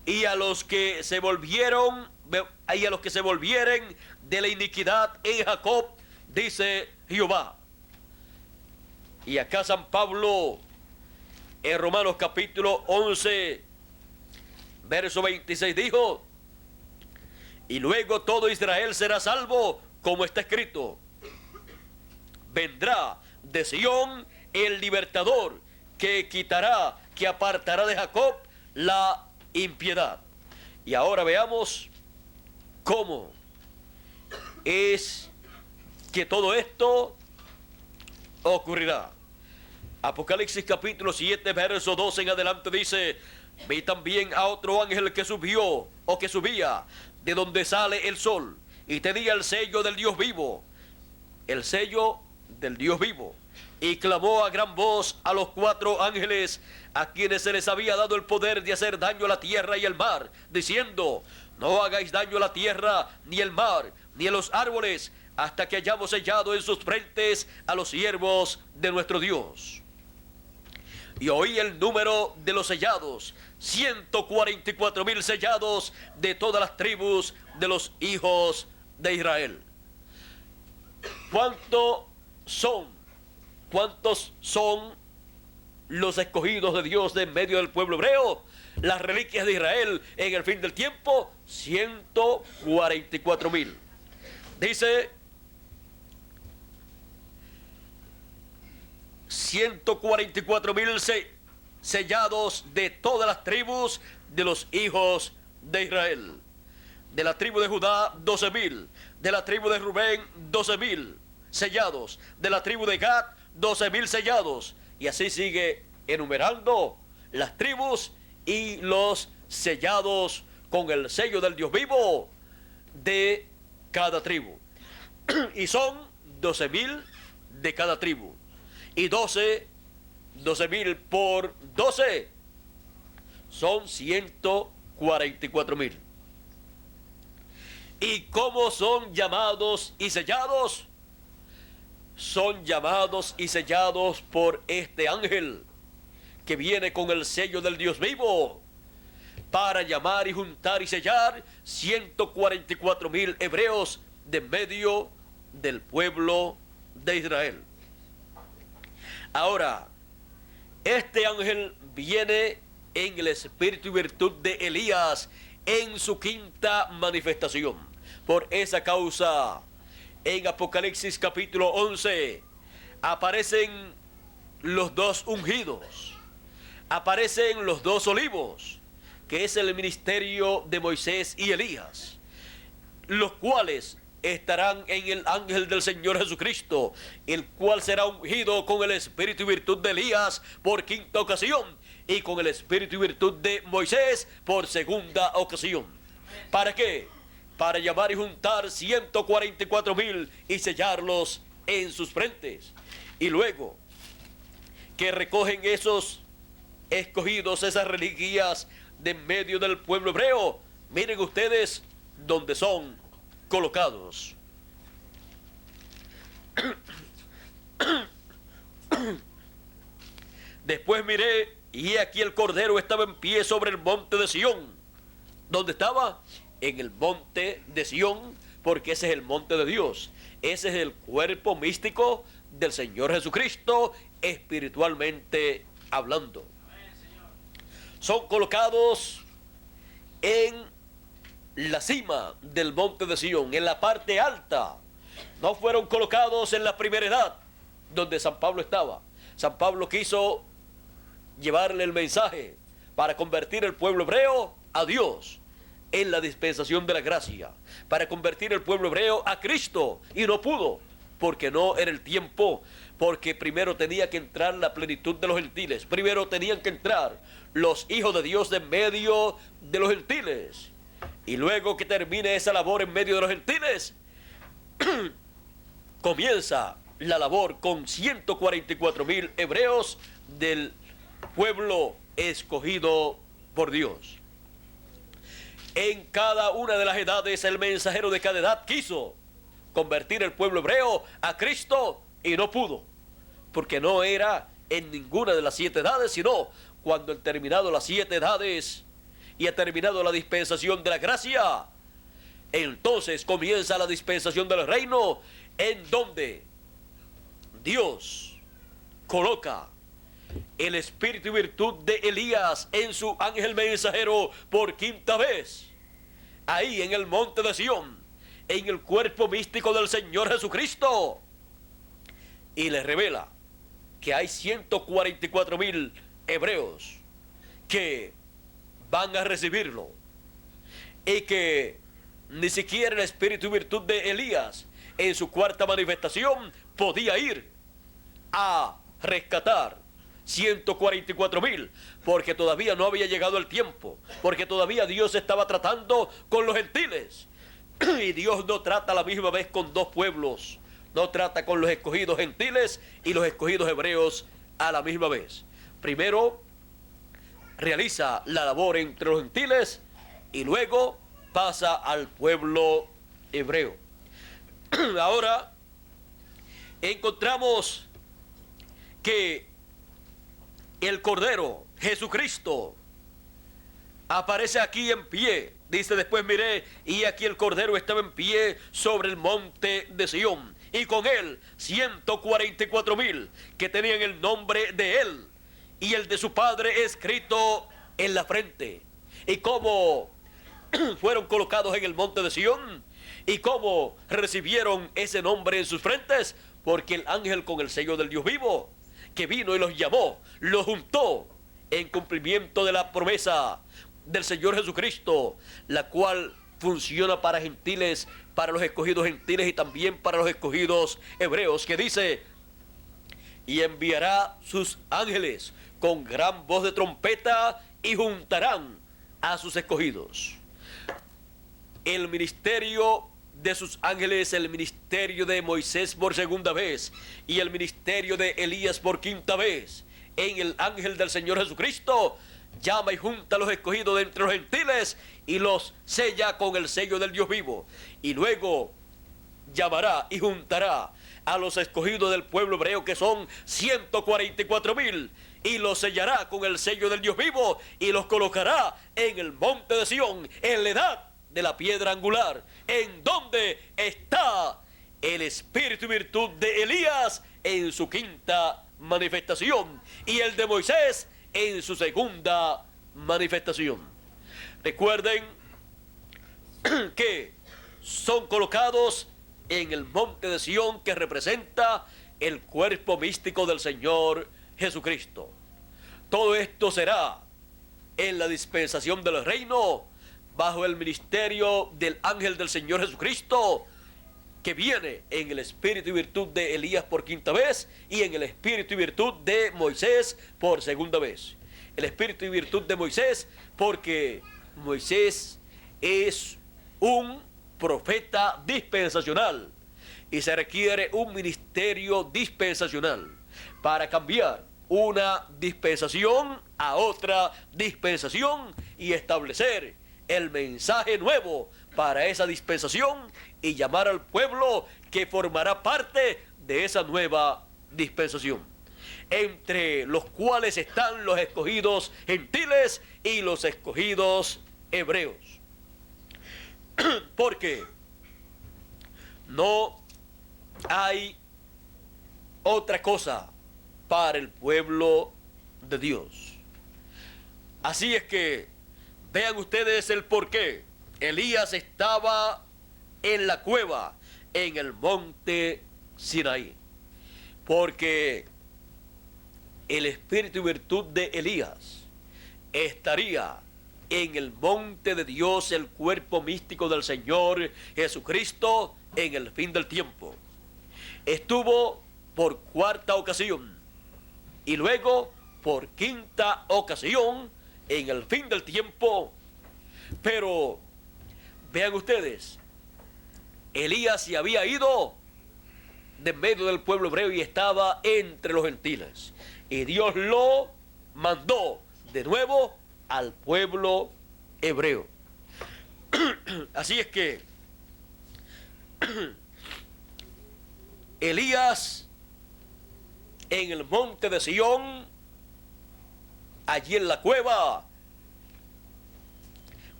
y a los que se volvieren de la iniquidad en Jacob, dice Jehová. Y acá San Pablo, en Romanos capítulo 11, verso 26, dijo: y luego todo Israel será salvo, como está escrito: vendrá de Sión el libertador, que quitará, que apartará de Jacob la impiedad. Y ahora veamos cómo es que todo esto ocurrirá. Apocalipsis capítulo 7, verso 12 en adelante dice: vi también a otro ángel que subió, o que subía, de donde sale el sol, y tenía el sello del Dios vivo, el sello del Dios vivo, y clamó a gran voz a los 4 ángeles, a quienes se les había dado el poder de hacer daño a la tierra y el mar, diciendo: no hagáis daño a la tierra, ni el mar, ni a los árboles, hasta que hayamos sellado en sus frentes a los siervos de nuestro Dios. Y oí el número de los sellados: 144,000 sellados de todas las tribus de los hijos de Israel. ¿Cuántos son ¿Cuántos son los escogidos de Dios de en medio del pueblo hebreo? Las reliquias de Israel en el fin del tiempo, 144,000. Dice 144,000 sellados de todas las tribus de los hijos de Israel. De la tribu de Judá, 12,000. De la tribu de Rubén, 12,000 sellados. De la tribu de Gad, 12,000 sellados. Y así sigue enumerando las tribus y los sellados con el sello del Dios vivo de cada tribu. Y son 12,000 de cada tribu. Y 12,000 por 12 son 144,000. ¿Y cómo son llamados y sellados? Son llamados y sellados por este ángel que viene con el sello del Dios vivo para llamar y juntar y sellar 144,000 hebreos de medio del pueblo de Israel. Ahora, este ángel viene en el espíritu y virtud de Elías en su quinta manifestación. Por esa causa, en Apocalipsis capítulo 11, aparecen los dos ungidos, aparecen los dos olivos, que es el ministerio de Moisés y Elías, los cuales estarán en el ángel del Señor Jesucristo, el cual será ungido con el espíritu y virtud de Elías por quinta ocasión, y con el espíritu y virtud de Moisés por segunda ocasión. ¿Para qué? Para llamar y juntar 144,000 y sellarlos en sus frentes. Y luego que recogen esos escogidos, esas reliquias de en medio del pueblo hebreo, miren ustedes dónde son colocados. Después miré, y aquí el Cordero estaba en pie sobre el monte de Sión. ¿Dónde estaba? En el monte de Sión, porque ese es el monte de Dios. Ese es el cuerpo místico del Señor Jesucristo, espiritualmente hablando. Son colocados en la cima del monte de Sión, en la parte alta. No fueron colocados en la primera edad, donde San Pablo estaba. San Pablo quiso llevarle el mensaje para convertir el pueblo hebreo a Dios en la dispensación de la gracia, para convertir el pueblo hebreo a Cristo, y no pudo, porque no era el tiempo, porque primero tenía que entrar la plenitud de los gentiles, primero tenían que entrar los hijos de Dios de en medio de los gentiles, y luego que termine esa labor en medio de los gentiles, comienza la labor con 144,000 hebreos del pueblo escogido por Dios. En cada una de las edades, el mensajero de cada edad quiso convertir el pueblo hebreo a Cristo y no pudo, porque no era en ninguna de las 7 edades, sino cuando han terminado las 7 edades y ha terminado la dispensación de la gracia, entonces comienza la dispensación del reino, en donde Dios coloca el espíritu y virtud de Elías en su ángel mensajero por quinta vez, ahí en el monte de Sión, en el cuerpo místico del Señor Jesucristo, y les revela que hay 144,000 hebreos que van a recibirlo, y que ni siquiera el espíritu y virtud de Elías en su cuarta manifestación podía ir a rescatar 144,000, porque todavía no había llegado el tiempo, porque todavía Dios estaba tratando con los gentiles, y Dios no trata a la misma vez con dos pueblos, no trata con los escogidos gentiles y los escogidos hebreos a la misma vez. Primero realiza la labor entre los gentiles y luego pasa al pueblo hebreo. Ahora encontramos que el Cordero, Jesucristo, aparece aquí en pie. Dice: después miré, y aquí el Cordero estaba en pie sobre el monte de Sión. y con él 144,000 que tenían el nombre de él y el de su padre escrito en la frente. Y cómo fueron colocados en el monte de Sión y cómo recibieron ese nombre en sus frentes, porque el ángel con el sello del Dios vivo que vino y los llamó, los juntó en cumplimiento de la promesa del Señor Jesucristo, la cual funciona para gentiles, para los escogidos gentiles y también para los escogidos hebreos, que dice: y enviará sus ángeles con gran voz de trompeta y juntarán a sus escogidos. El ministerio de sus ángeles, el ministerio de Moisés por segunda vez y el ministerio de Elías por quinta vez, en el ángel del Señor Jesucristo llama y junta a los escogidos de entre los gentiles y los sella con el sello del Dios vivo. Y luego llamará y juntará a los escogidos del pueblo hebreo, que son 144,000, y los sellará con el sello del Dios vivo y los colocará en el monte de Sión, en la edad de la piedra angular, en donde está el espíritu y virtud de Elías en su quinta manifestación y el de Moisés en su segunda manifestación. Recuerden que son colocados en el monte de Sión, que representa el cuerpo místico del Señor Jesucristo. Todo esto será en la dispensación del reino, bajo el ministerio del ángel del Señor Jesucristo, que viene en el espíritu y virtud de Elías por quinta vez y en el espíritu y virtud de Moisés por segunda vez. El espíritu y virtud de Moisés, porque Moisés es un profeta dispensacional y se requiere un ministerio dispensacional para cambiar una dispensación a otra dispensación y establecer el mensaje nuevo para esa dispensación y llamar al pueblo que formará parte de esa nueva dispensación, entre los cuales están los escogidos gentiles y los escogidos hebreos. Porque no hay otra cosa para el pueblo de Dios. Así es que vean ustedes el porqué. Elías estaba en la cueva en el monte Sinaí, porque el espíritu y virtud de Elías estaría en el monte de Dios, el cuerpo místico del Señor Jesucristo, en el fin del tiempo. Estuvo por cuarta ocasión y luego por quinta ocasión en el fin del tiempo. Pero vean ustedes, Elías se había ido de medio del pueblo hebreo y estaba entre los gentiles, y Dios lo mandó de nuevo al pueblo hebreo. Así es que Elías en el monte de Sión, allí en la cueva,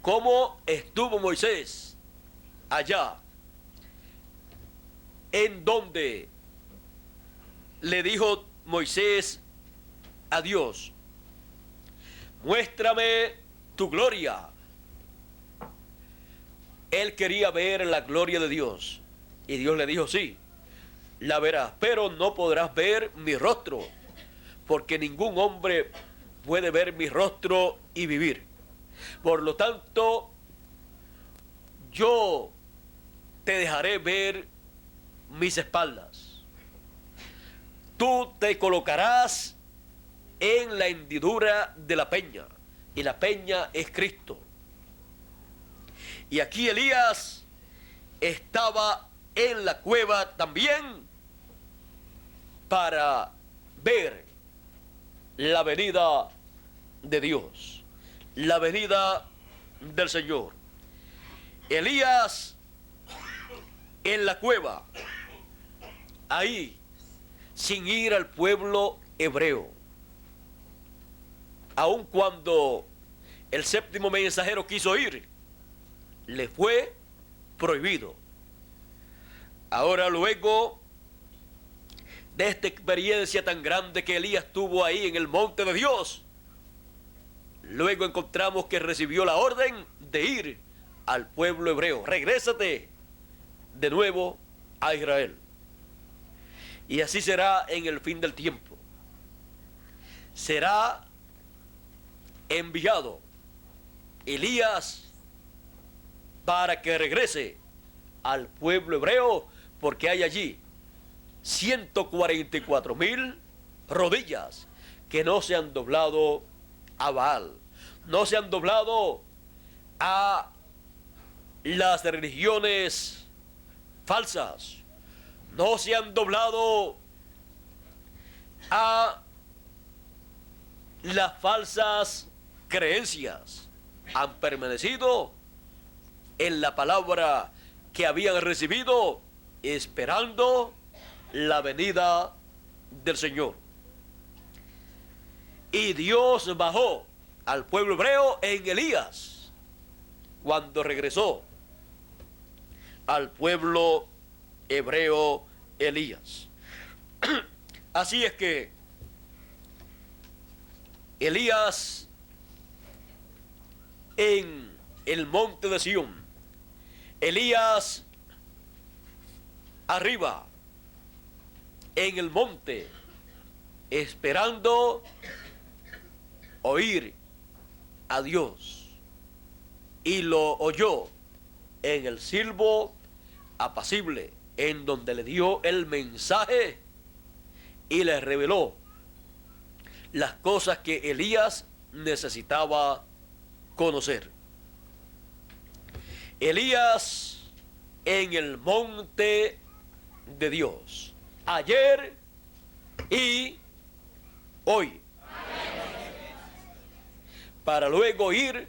como estuvo Moisés allá, en donde le dijo Moisés a Dios: muéstrame tu gloria. Él quería ver la gloria de Dios y Dios le dijo: sí, la verás, pero no podrás ver mi rostro, porque ningún hombre puede ver mi rostro y vivir. Por lo tanto, yo te dejaré ver mis espaldas. Tú te colocarás en la hendidura de la peña, y la peña es Cristo. Y aquí Elías estaba en la cueva también para ver la venida de Dios, la venida del Señor. Elías en la cueva, ahí, sin ir al pueblo hebreo, aun cuando el séptimo mensajero quiso ir, le fue prohibido. Ahora luego de esta experiencia tan grande que Elías tuvo ahí en el monte de Dios, luego encontramos que recibió la orden de ir al pueblo hebreo. Regrésate de nuevo a Israel. Y así será en el fin del tiempo. Será enviado Elías para que regrese al pueblo hebreo, porque hay allí 144,000 rodillas que no se han doblado a Baal, no se han doblado a las religiones falsas, no se han doblado a las falsas creencias, han permanecido en la palabra que habían recibido, esperando la venida del Señor. Y Dios bajó al pueblo hebreo en Elías, cuando regresó al pueblo hebreo Elías. Así es que Elías en el monte de Sión, Elías arriba en el monte, esperando oír a Dios, y lo oyó en el silbo apacible, en donde le dio el mensaje y le reveló las cosas que Elías necesitaba conocer. Elías en el monte de Dios, ayer y hoy, para luego ir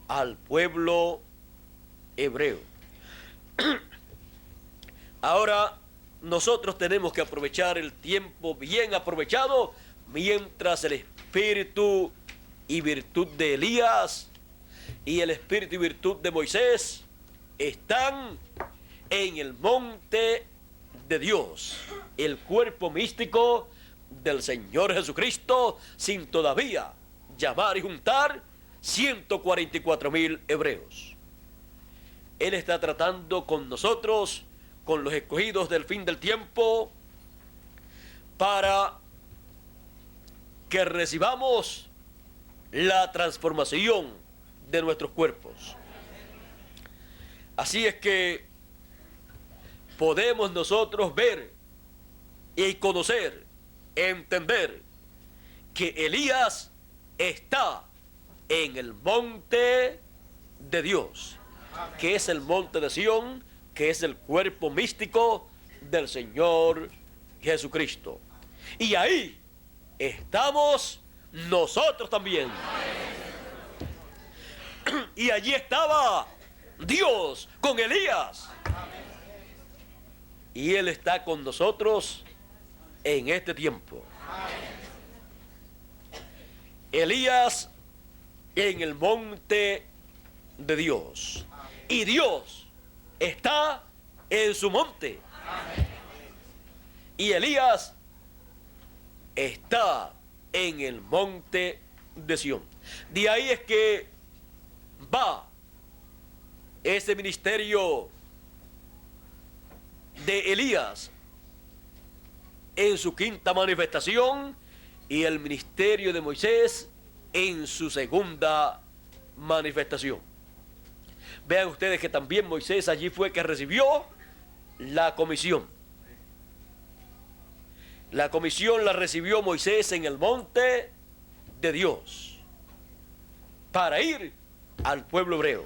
al pueblo hebreo. Ahora nosotros tenemos que aprovechar el tiempo bien aprovechado, mientras el espíritu y virtud de Elías y el espíritu y virtud de Moisés están en el monte de Dios, el cuerpo místico del Señor Jesucristo, sin todavía llamar y juntar 144,000 hebreos. Él está tratando con nosotros, con los escogidos del fin del tiempo, para que recibamos la transformación de nuestros cuerpos. Así es que podemos nosotros ver y conocer, entender que Elías está en el monte de Dios, que es el monte de Sión, que es el cuerpo místico del Señor Jesucristo. Y ahí estamos nosotros también. Y allí estaba Dios con Elías. Y Él está con nosotros en este tiempo. Elías en el monte de Dios. Y Dios está en su monte. Y Elías está en el monte de Sión. De ahí es que va ese ministerio de Elías en su quinta manifestación y el ministerio de Moisés en su segunda manifestación. Vean ustedes que también Moisés allí fue que recibió la comisión. La comisión la recibió Moisés en el monte de Dios para ir al pueblo hebreo.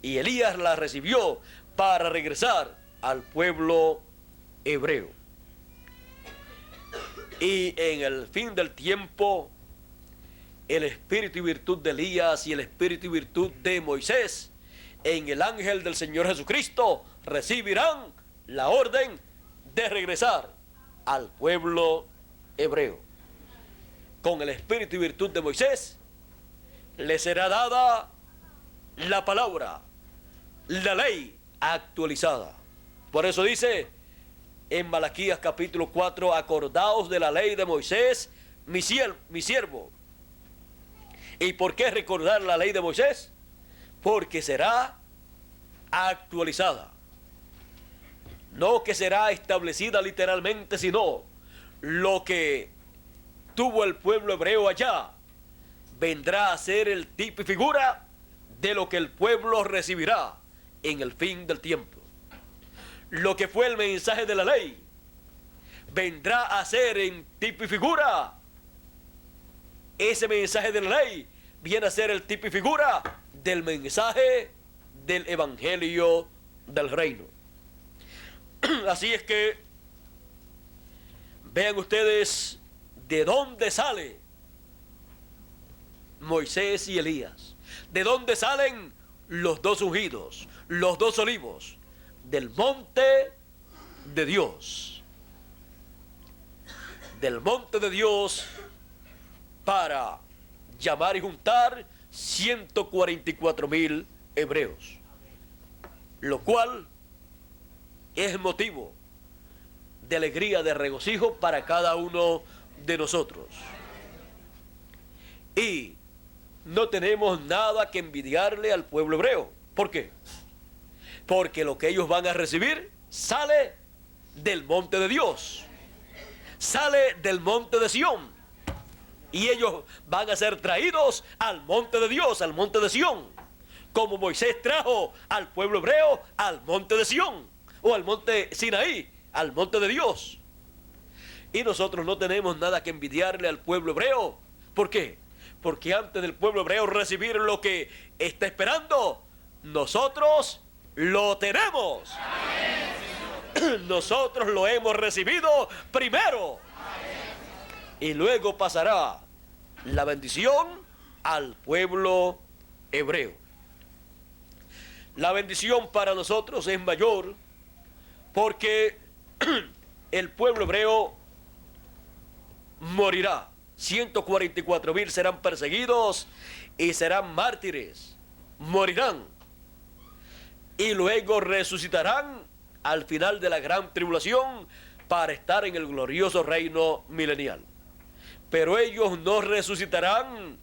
Y Elías la recibió para regresar al pueblo hebreo. Y en el fin del tiempo, el espíritu y virtud de Elías y el espíritu y virtud de Moisés en el ángel del Señor Jesucristo recibirán la orden de regresar al pueblo hebreo. Con el espíritu y virtud de Moisés le será dada la palabra, la ley actualizada. Por eso dice en Malaquías capítulo 4, acordaos de la ley de Moisés, mi siervo. ¿Y por qué recordar la ley de Moisés? Porque será actualizada. No que será establecida literalmente, sino lo que tuvo el pueblo hebreo allá vendrá a ser el tipo y figura de lo que el pueblo recibirá en el fin del tiempo. Lo que fue el mensaje de la ley vendrá a ser en tipo y figura. Ese mensaje de la ley viene a ser el tipo y figura del mensaje del evangelio del reino. Así es que vean ustedes de dónde sale Moisés y Elías. ¿De dónde salen los dos ungidos, los dos olivos? Del monte de Dios. Del monte de Dios para llamar y juntar 144,000 hebreos. Lo cual es motivo de alegría, de regocijo para cada uno de nosotros. Y no tenemos nada que envidiarle al pueblo hebreo. ¿Por qué? Porque lo que ellos van a recibir sale del monte de Dios, sale del monte de Sión, y ellos van a ser traídos al monte de Dios, al monte de Sión, como Moisés trajo al pueblo hebreo al monte de Sión, o al monte Sinaí, al monte de Dios. Y nosotros no tenemos nada que envidiarle al pueblo hebreo. ¿Por qué? Porque antes del pueblo hebreo recibir lo que está esperando, nosotros lo tenemos. Amén. Nosotros lo hemos recibido primero. Amén. Y luego pasará la bendición al pueblo hebreo. La bendición para nosotros es mayor porque el pueblo hebreo morirá. 144,000 serán perseguidos y serán mártires, morirán y luego resucitarán al final de la gran tribulación para estar en el glorioso reino milenial. Pero ellos no resucitarán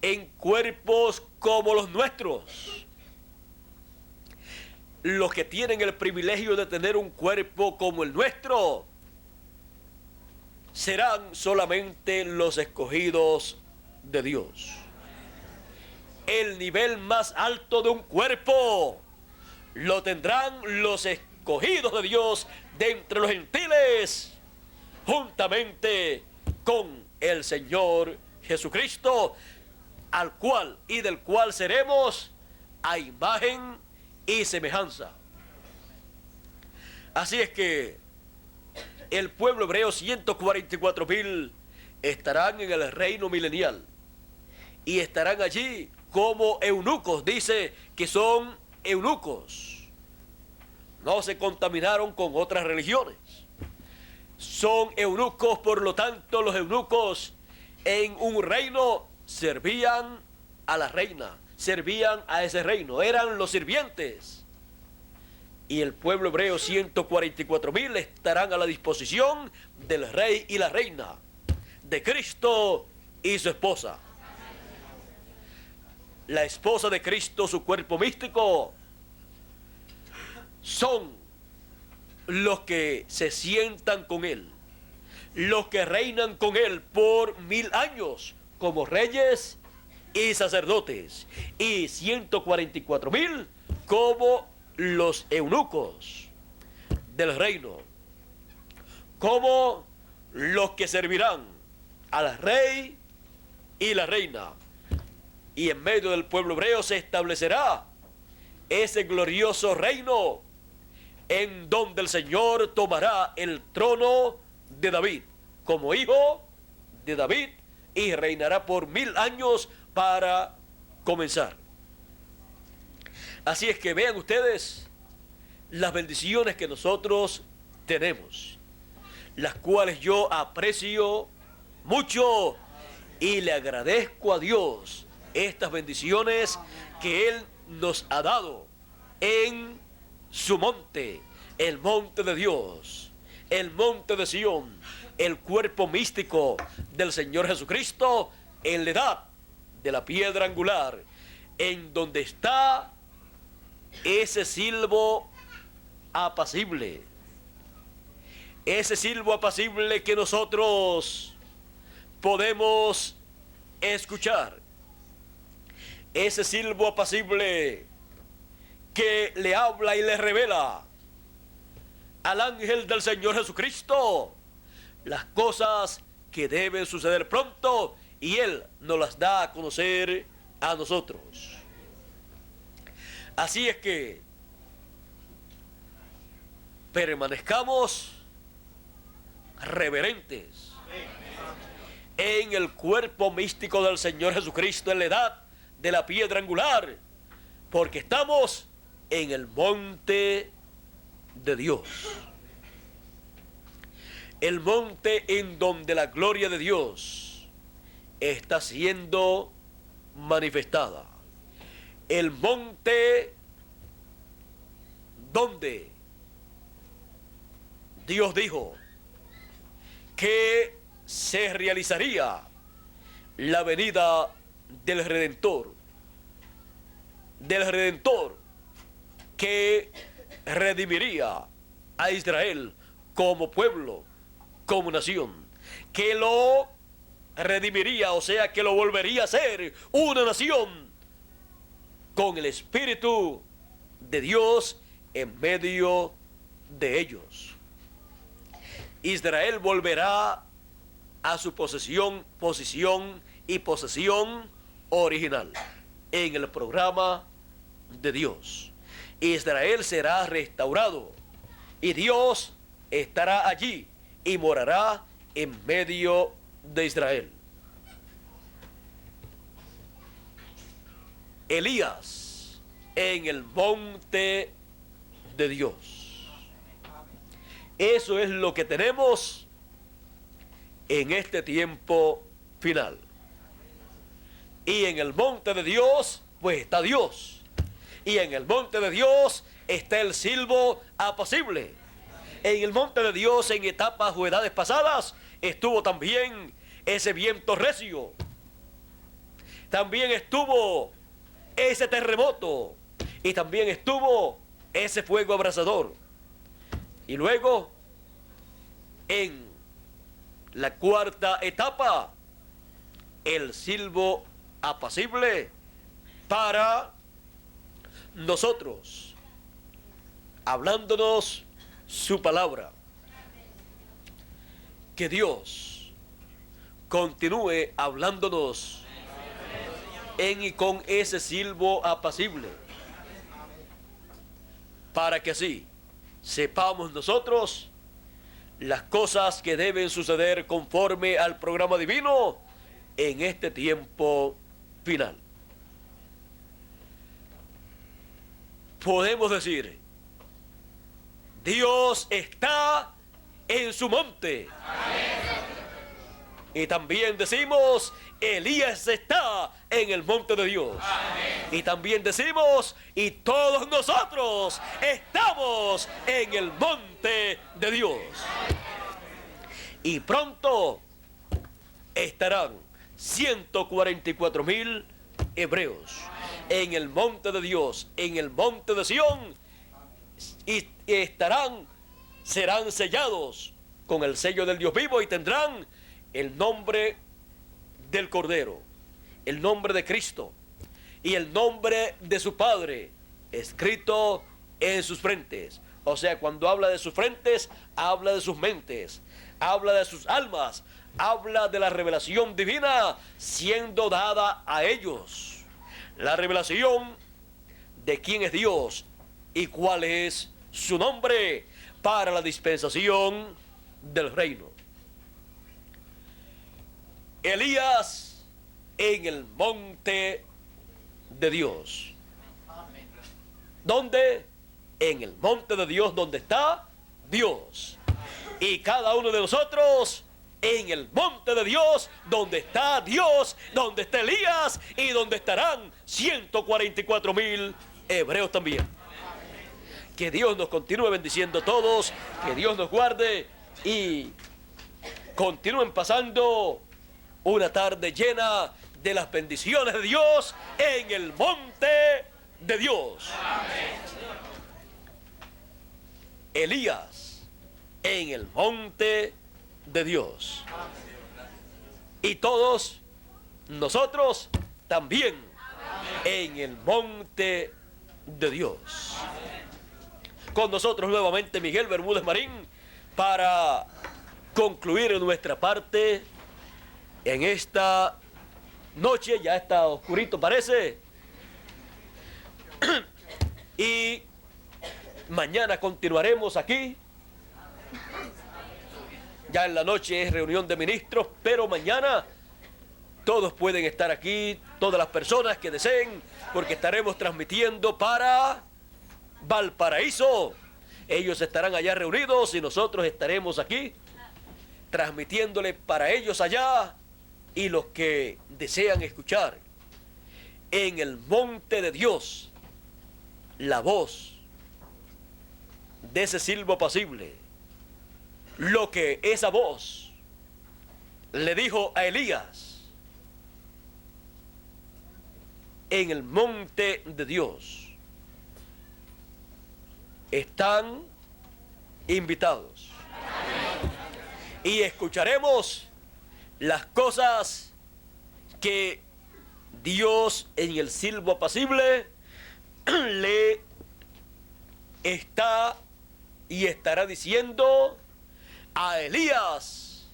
en cuerpos como los nuestros. Los que tienen el privilegio de tener un cuerpo como el nuestro serán solamente los escogidos de Dios. El nivel más alto de un cuerpo lo tendrán los escogidos de Dios de entre los gentiles, juntamente con el Señor Jesucristo, al cual y del cual seremos a imagen y semejanza. Así es que el pueblo hebreo, 144,000, estarán en el reino milenial y estarán allí como eunucos. Dice que son eunucos. No se contaminaron con otras religiones. Son eunucos, por lo tanto, los eunucos en un reino servían a la reina, servían a ese reino, eran los sirvientes. Y el pueblo hebreo, 144,000, estarán a la disposición del rey y la reina, de Cristo y su esposa. La esposa de Cristo, su cuerpo místico, son los que se sientan con Él, los que reinan con Él por 1000 años, como reyes y sacerdotes, y 144,000 como los eunucos del reino, como los que servirán al rey y la reina. Y en medio del pueblo hebreo se establecerá ese glorioso reino en donde el Señor tomará el trono de David como hijo de David y reinará por 1000 años para comenzar. Así es que vean ustedes las bendiciones que nosotros tenemos, las cuales yo aprecio mucho y le agradezco a Dios estas bendiciones que Él nos ha dado en su monte, el monte de Dios, el monte de Sión, el cuerpo místico del Señor Jesucristo en la edad de la piedra angular, en donde está ese silbo apacible. Ese silbo apacible que nosotros podemos escuchar. Ese silbo apacible que le habla y le revela al ángel del Señor Jesucristo las cosas que deben suceder pronto, y Él nos las da a conocer a nosotros. Así es que permanezcamos reverentes en el cuerpo místico del Señor Jesucristo en la edad de la piedra angular, porque estamos en el monte de Dios, el monte en donde la gloria de Dios está siendo manifestada, el monte donde Dios dijo que se realizaría la venida del Redentor que redimiría a Israel como pueblo, como nación, que lo redimiría, o sea, que lo volvería a ser una nación con el Espíritu de Dios en medio de ellos. Israel volverá a su posición y posesión original en el programa de Dios. Israel será restaurado y Dios estará allí y morará en medio de Israel. Elías en el monte de Dios. Eso es lo que tenemos en este tiempo final. Y en el monte de Dios, pues está Dios. Y en el monte de Dios está el silbo apacible. En el monte de Dios, en etapas o edades pasadas, estuvo también ese viento recio. También estuvo ese terremoto. Y también estuvo ese fuego abrasador. Y luego, en la cuarta etapa, el silbo apacible para nosotros, hablándonos su palabra. Que Dios continúe hablándonos en y con ese silbo apacible, para que así sepamos nosotros las cosas que deben suceder conforme al programa divino en este tiempo final. Podemos decir, Dios está en su monte. Y también decimos, Elías está en el monte de Dios. Y también decimos, y todos nosotros estamos en el monte de Dios. Y pronto estarán 144,000 hebreos en el monte de Dios, en el monte de Sión, y serán sellados con el sello del Dios vivo y tendrán el nombre del Cordero, el nombre de Cristo y el nombre de su Padre escrito en sus frentes. O sea, cuando habla de sus frentes, habla de sus mentes, habla de sus almas, habla de la revelación divina siendo dada a ellos. La revelación de quién es Dios y cuál es su nombre para la dispensación del reino. Elías en el monte de Dios. ¿Dónde? En el monte de Dios, donde está Dios. Y cada uno de nosotros en el monte de Dios, donde está Dios, donde está Elías y donde estarán 144,000 hebreos también. Que Dios nos continúe bendiciendo a todos, que Dios nos guarde y continúen pasando una tarde llena de las bendiciones de Dios en el monte de Dios. Elías en el monte de Dios. Y todos nosotros también en el monte de Dios. Con nosotros nuevamente Miguel Bermúdez Marín para concluir nuestra parte en esta noche. Ya está oscurito parece. Y mañana continuaremos aquí. Ya en la noche es reunión de ministros, pero mañana todos pueden estar aquí, todas las personas que deseen, porque estaremos transmitiendo para Valparaíso. Ellos estarán allá reunidos y nosotros estaremos aquí transmitiéndole para ellos allá, y los que desean escuchar en el monte de Dios la voz de ese silbo apacible, lo que esa voz le dijo a Elías en el monte de Dios, están invitados. Y escucharemos las cosas que Dios en el silbo apacible le está y estará diciendo a Elías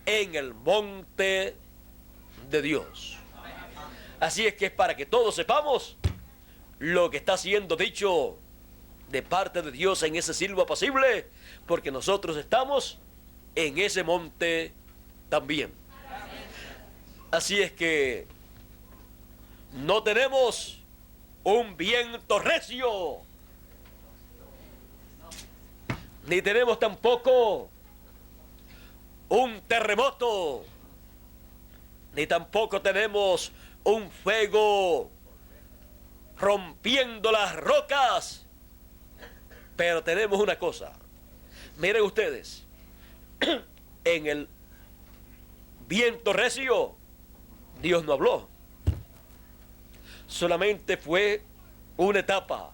en el monte de Dios. Así es que es para que todos sepamos lo que está siendo dicho de parte de Dios en ese silbo apacible, porque nosotros estamos en ese monte también. Así es que no tenemos un viento recio, ni tenemos tampoco un terremoto, ni tampoco tenemos un fuego rompiendo las rocas, pero tenemos una cosa. Miren ustedes, en el viento recio Dios no habló, solamente fue una etapa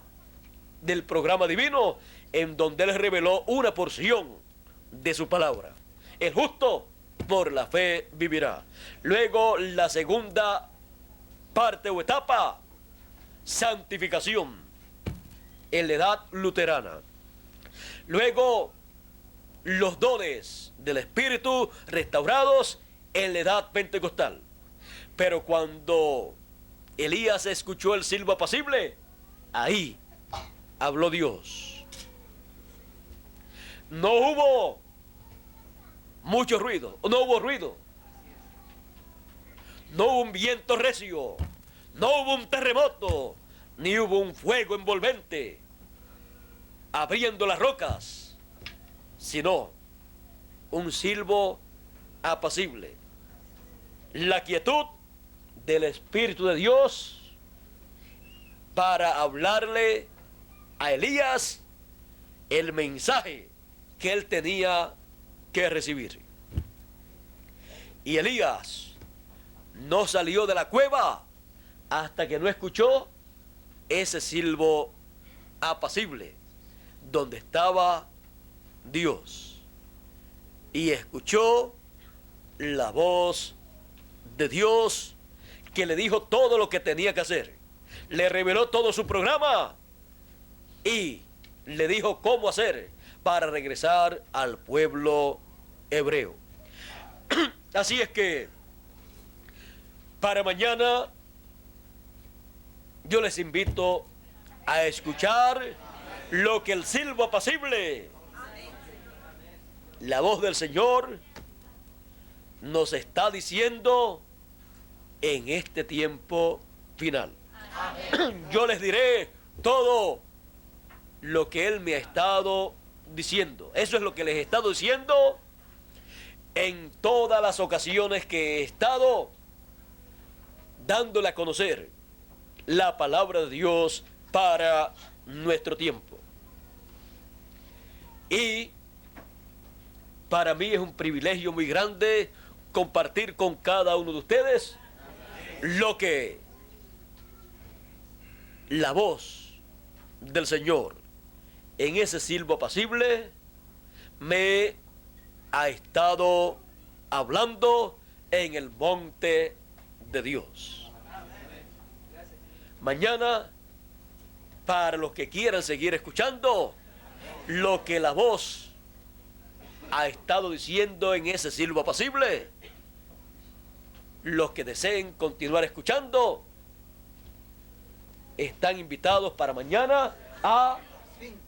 del programa divino en donde Él reveló una porción de su palabra. El justo por la fe vivirá. Luego la segunda parte o etapa, santificación, en la edad luterana. Luego los dones del Espíritu restaurados en la edad pentecostal. Pero cuando Elías escuchó el silbo apacible, ahí habló Dios. No hubo mucho ruido, no hubo ruido, no hubo un viento recio, no hubo un terremoto, ni hubo un fuego envolvente abriendo las rocas, sino un silbo apacible. La quietud del Espíritu de Dios para hablarle a Elías el mensaje que él tenía que recibir. Y Elías no salió de la cueva hasta que no escuchó ese silbo apacible donde estaba Dios, y escuchó la voz de Dios que le dijo todo lo que tenía que hacer, le reveló todo su programa y le dijo cómo hacer para regresar al pueblo hebreo. Así es que para mañana yo les invito a escuchar lo que el silbo apacible, la voz del Señor, nos está diciendo en este tiempo final. Yo les diré todo lo que Él me ha estado diciendo. Eso es lo que les he estado diciendo en todas las ocasiones que he estado dándole a conocer la palabra de Dios para nuestro tiempo. Y Para mí es un privilegio muy grande compartir con cada uno de ustedes lo que la voz del Señor en ese silbo apacible me ha estado hablando en el monte de Dios. Mañana, para los que quieran seguir escuchando lo que la voz ha estado diciendo en ese silbo apacible, los que deseen continuar escuchando están invitados para mañana a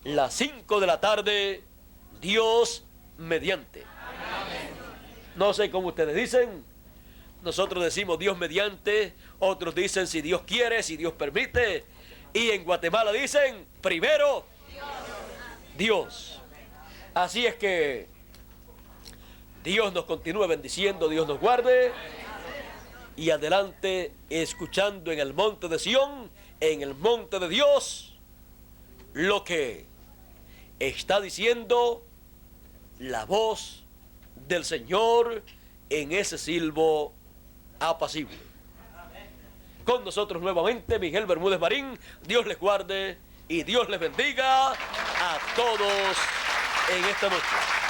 las 5 de la tarde, Dios mediante. No sé cómo ustedes dicen. Nosotros decimos Dios mediante, otros dicen si Dios quiere, si Dios permite, y en Guatemala dicen primero Dios. Así es que Dios nos continúe bendiciendo, Dios nos guarde, y adelante escuchando en el monte de Sión, en el monte de Dios, lo que está diciendo la voz del Señor en ese silbo apacible. Con nosotros nuevamente Miguel Bermúdez Marín. Dios les guarde y Dios les bendiga a todos en esta noche.